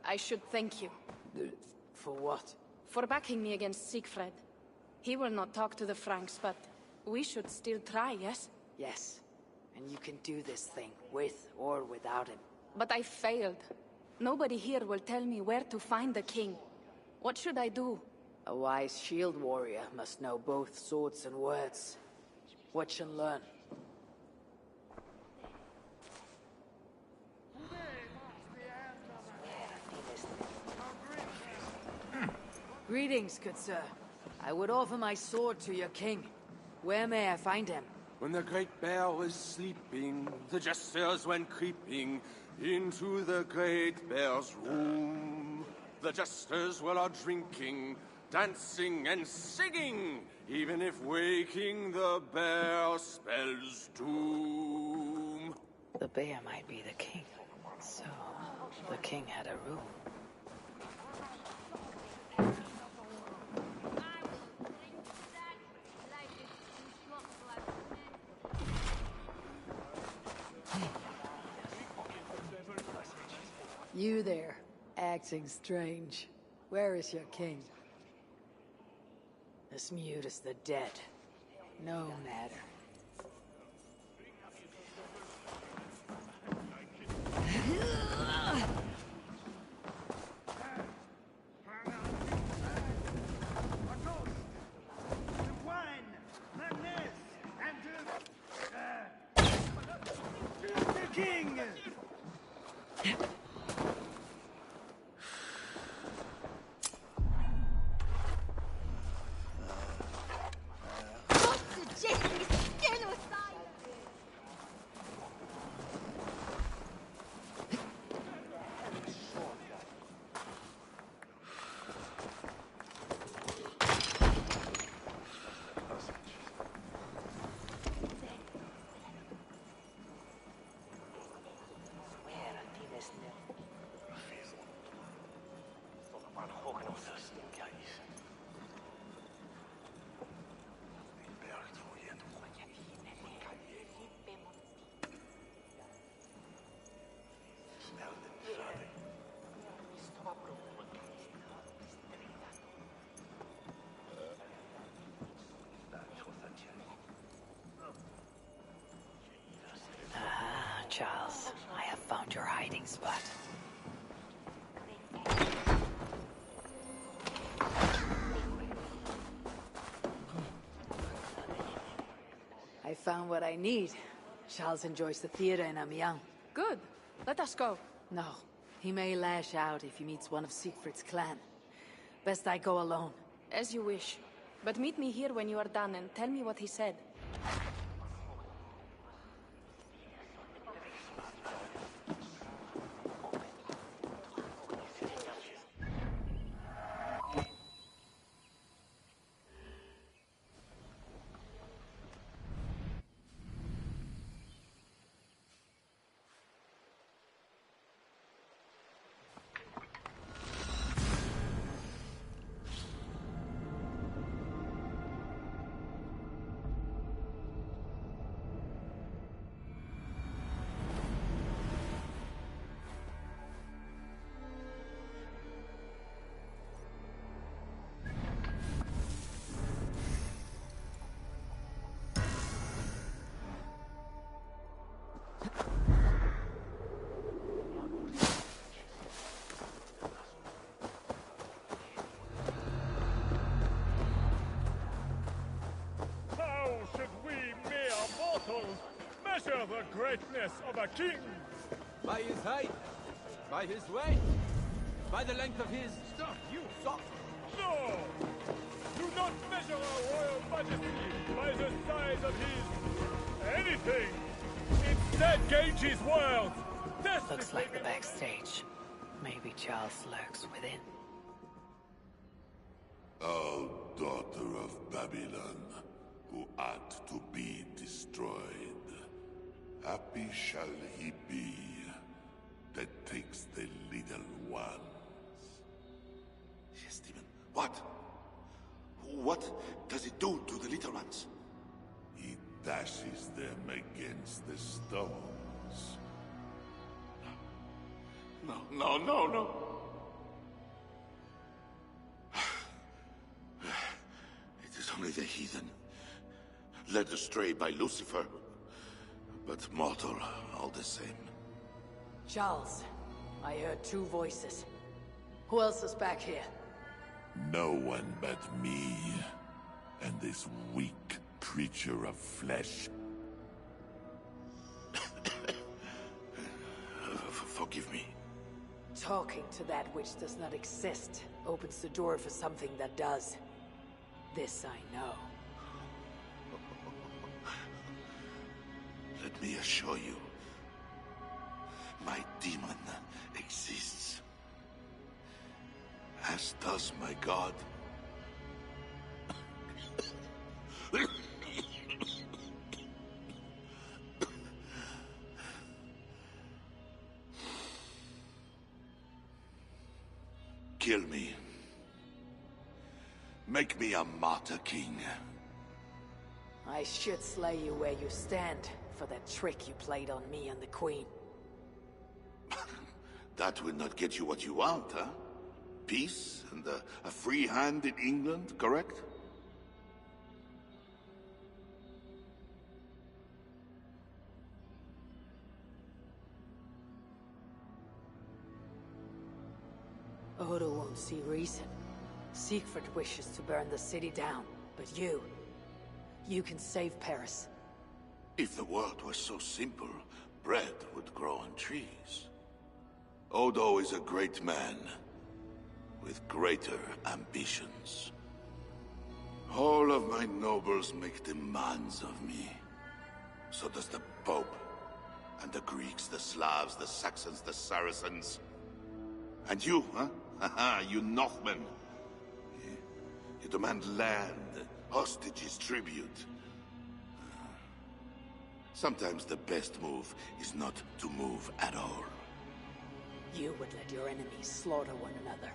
I should thank you. For what? For backing me against Siegfried. He will not talk to the Franks, but we should still try, yes? Yes. And you can do this thing, with or without him. But I failed. Nobody here will tell me where to find the king. What should I do? A wise shield warrior must know both swords and words. Watch and learn. Greetings, good sir. I would offer my sword to your king. Where may I find him? When the great bear was sleeping, the jesters went creeping into the great bear's room. The jesters were all drinking, dancing and singing, even if waking the bear spells doom. The bear might be the king. So, the king had a room. You there, acting strange. Where is your king? As mute as the dead. No matter. King! Charles, I have found your hiding spot. I found what I need. Charles enjoys the theater in Amiens. Good. Let us go. No. He may lash out if he meets one of Siegfried's clan. Best I go alone. As you wish. But meet me here when you are done and tell me what he said. Measure the greatness of a king! By his height, by his weight, by the length of his... Stop, you stop! No! Do not measure our royal majesty by the size of his... anything! Instead, gauge his words! Looks like the backstage. Maybe Charles lurks within. O daughter of Babylon, who ought to be destroyed. Happy shall he be that takes the little ones. Yes, demon. What? What does it do to the little ones? He dashes them against the stones. No, no, no, no. It is only the heathen, led astray by Lucifer, but mortal all the same. Charles, I heard two voices. Who else is back here? No one but me, and this weak creature of flesh. Forgive me. Talking to that which does not exist opens the door for something that does. This I know. Let me assure you, my demon exists. As does my god. Kill me. Make me a martyr king. I should slay you where you stand for that trick you played on me and the Queen. That will not get you what you want, huh? Peace and a free hand in England, correct? Odo won't see reason. Siegfried wishes to burn the city down, but you can save Paris. If the world was so simple, bread would grow on trees. Odo is a great man, with greater ambitions. All of my nobles make demands of me. So does the Pope, and the Greeks, the Slavs, the Saxons, the Saracens. And you, huh? Haha, you Northmen. You demand land, hostages, tribute. Sometimes the best move is not to move at all. You would let your enemies slaughter one another.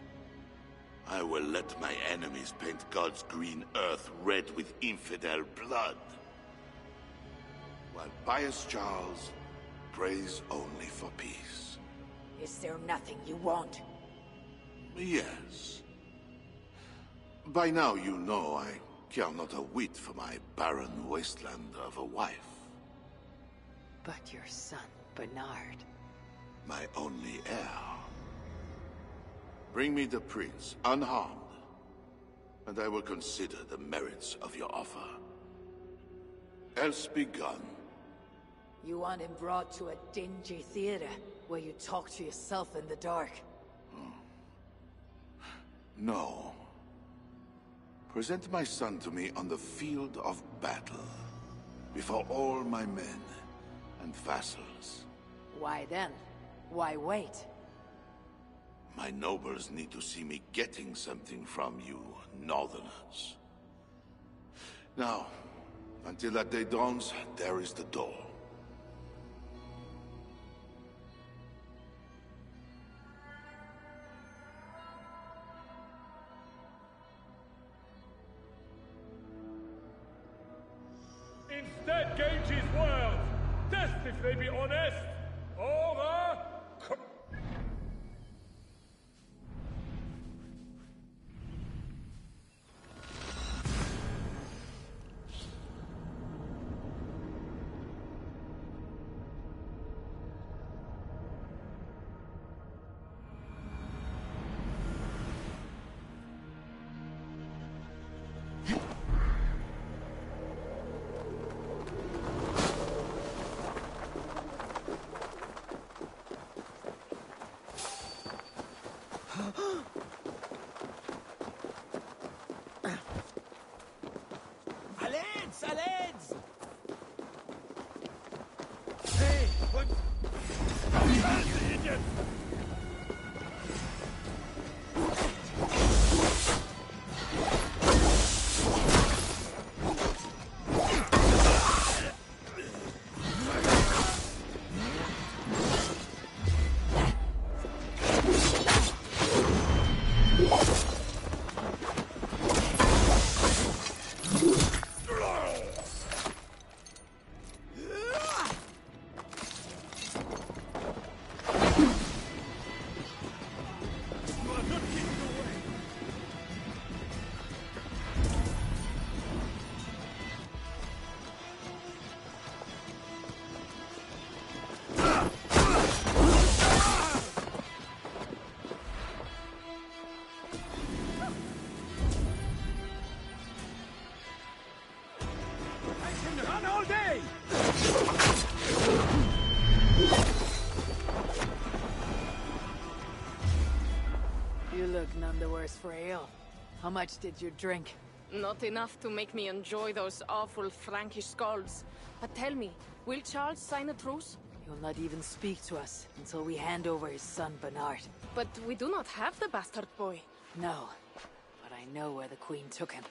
I will let my enemies paint God's green earth red with infidel blood. While pious Charles prays only for peace. Is there nothing you want? Yes. By now you know I care not a whit for my barren wasteland of a wife. But your son, Bernard... My only heir. Bring me the prince, unharmed, and I will consider the merits of your offer. Else be gone. You want him brought to a dingy theater, where you talk to yourself in the dark? No. Present my son to me on the field of battle, before all my men and vassals. Why then? Why wait? My nobles need to see me getting something from you, Northerners. Now, until that day dawns, there is the door. Instead, gauge his words. Test if they be honest. Over. None the worse for ale. How much did you drink? Not enough to make me enjoy those awful Frankish skulls. But tell me, will Charles sign a truce? He'll not even speak to us until we hand over his son Bernard. But we do not have the bastard boy. No, but I know where the Queen took him.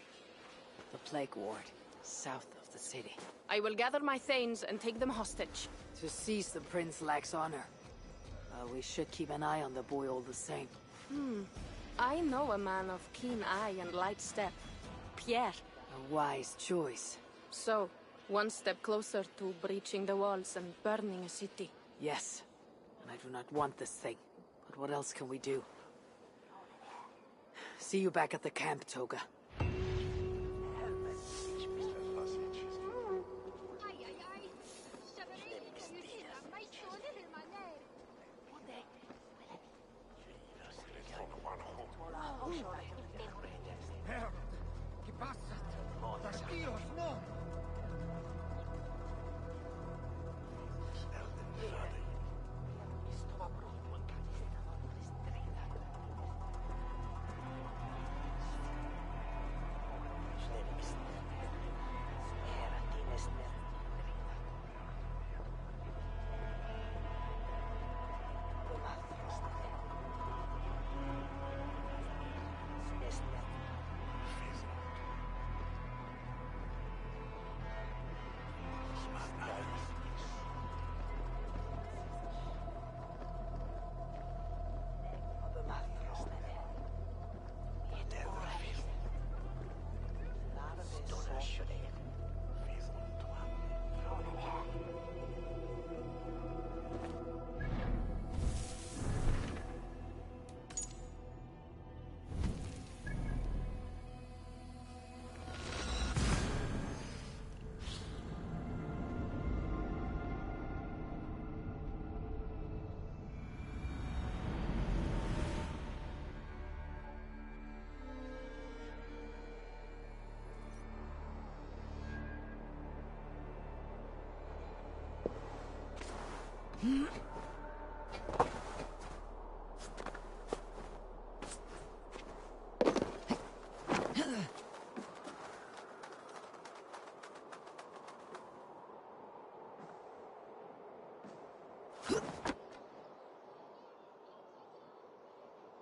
The Plague Ward, south of the city. I will gather my thanes and take them hostage. To seize the prince lacks honor. We should keep an eye on the boy all the same. I know a man of keen eye and light step. Pierre. A wise choice. So, one step closer to breaching the walls and burning a city. Yes, and I do not want this thing. But what else can we do? See you back at the camp, Toga. ¿Qué pasa? Tranquilos, no.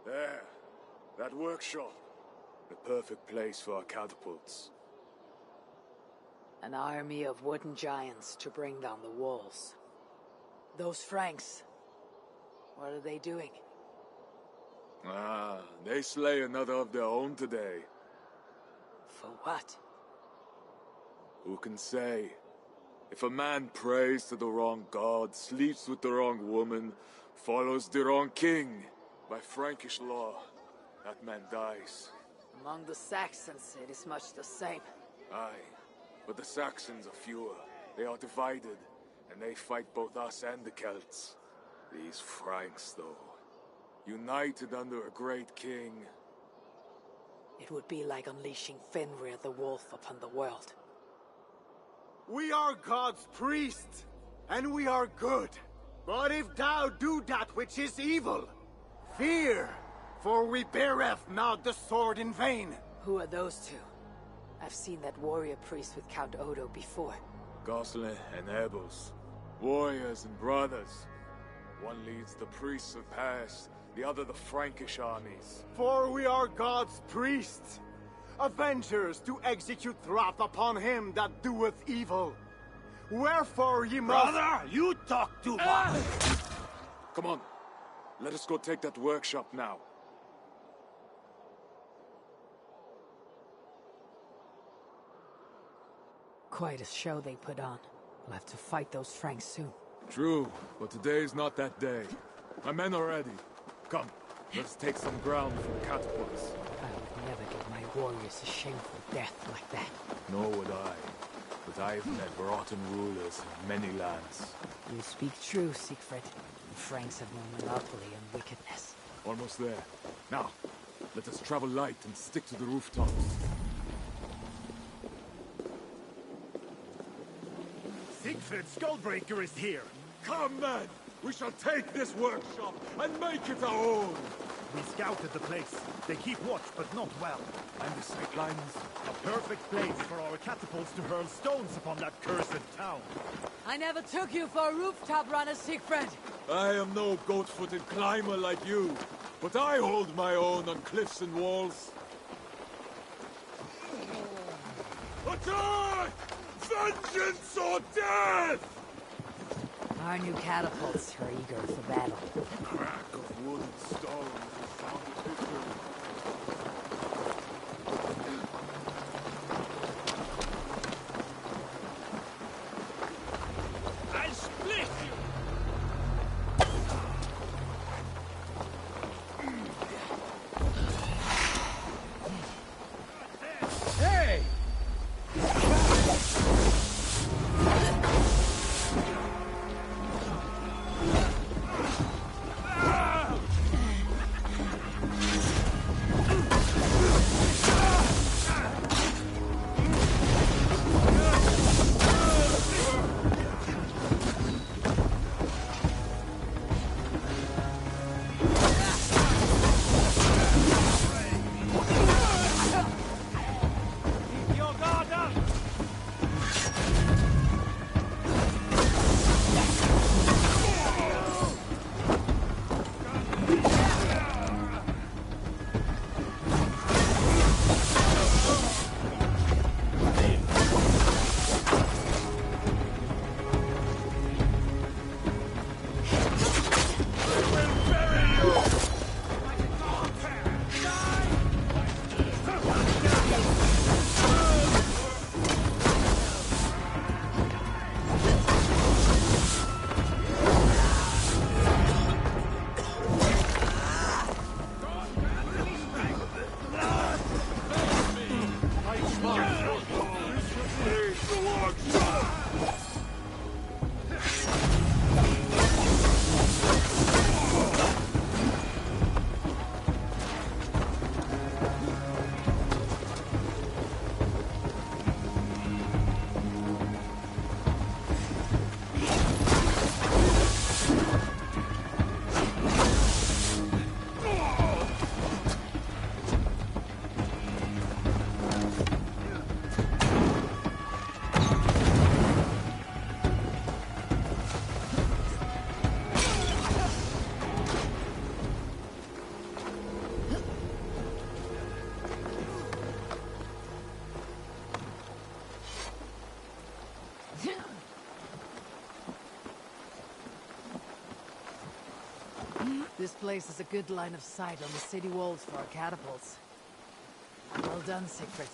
There. That workshop. The perfect place for our catapults. An army of wooden giants to bring down the walls. Those Franks, what are they doing? Ah, they slay another of their own today. For what? Who can say? If a man prays to the wrong god, sleeps with the wrong woman, follows the wrong king, by Frankish law, that man dies. Among the Saxons, it is much the same. Aye, but the Saxons are fewer. They are divided, and they fight both us and the Celts. These Franks, though, united under a great king. It would be like unleashing Fenrir the Wolf upon the world. We are God's priests, and we are good. But if thou do that which is evil, fear, for we beareth not the sword in vain. Who are those two? I've seen that warrior priest with Count Odo before. Gosselin and Ebels, warriors and brothers. One leads the priests of Paris, the other the Frankish armies. For we are God's priests, avengers to execute wrath upon him that doeth evil. Wherefore ye must— Brother, you talk too much! Come on, let us go take that workshop now. Quite a show they put on. We'll have to fight those Franks soon. True, but today is not that day. My men are ready. Come, let's take some ground for catapults. I would never give my warriors a shameful death like that. Nor would I. But I have met rotten rulers in many lands. You speak true, Siegfried. The Franks have no monopoly on wickedness. Almost there. Now, let us travel light and stick to the rooftops. Siegfried Skullbreaker is here! Come, men! We shall take this workshop and make it our own! We scouted the place. They keep watch, but not well. And the sight lines? A perfect place for our catapults to hurl stones upon that cursed town. I never took you for a rooftop runner, Siegfried. I am no goat-footed climber like you, but I hold my own on cliffs and walls. Attack! Vengeance or death! Our new catapults are eager for battle. Crack of wood and stone is the sound of victory. I'll split you! Hey! This place is a good line of sight on the city walls for our catapults. Well done, Siegfried.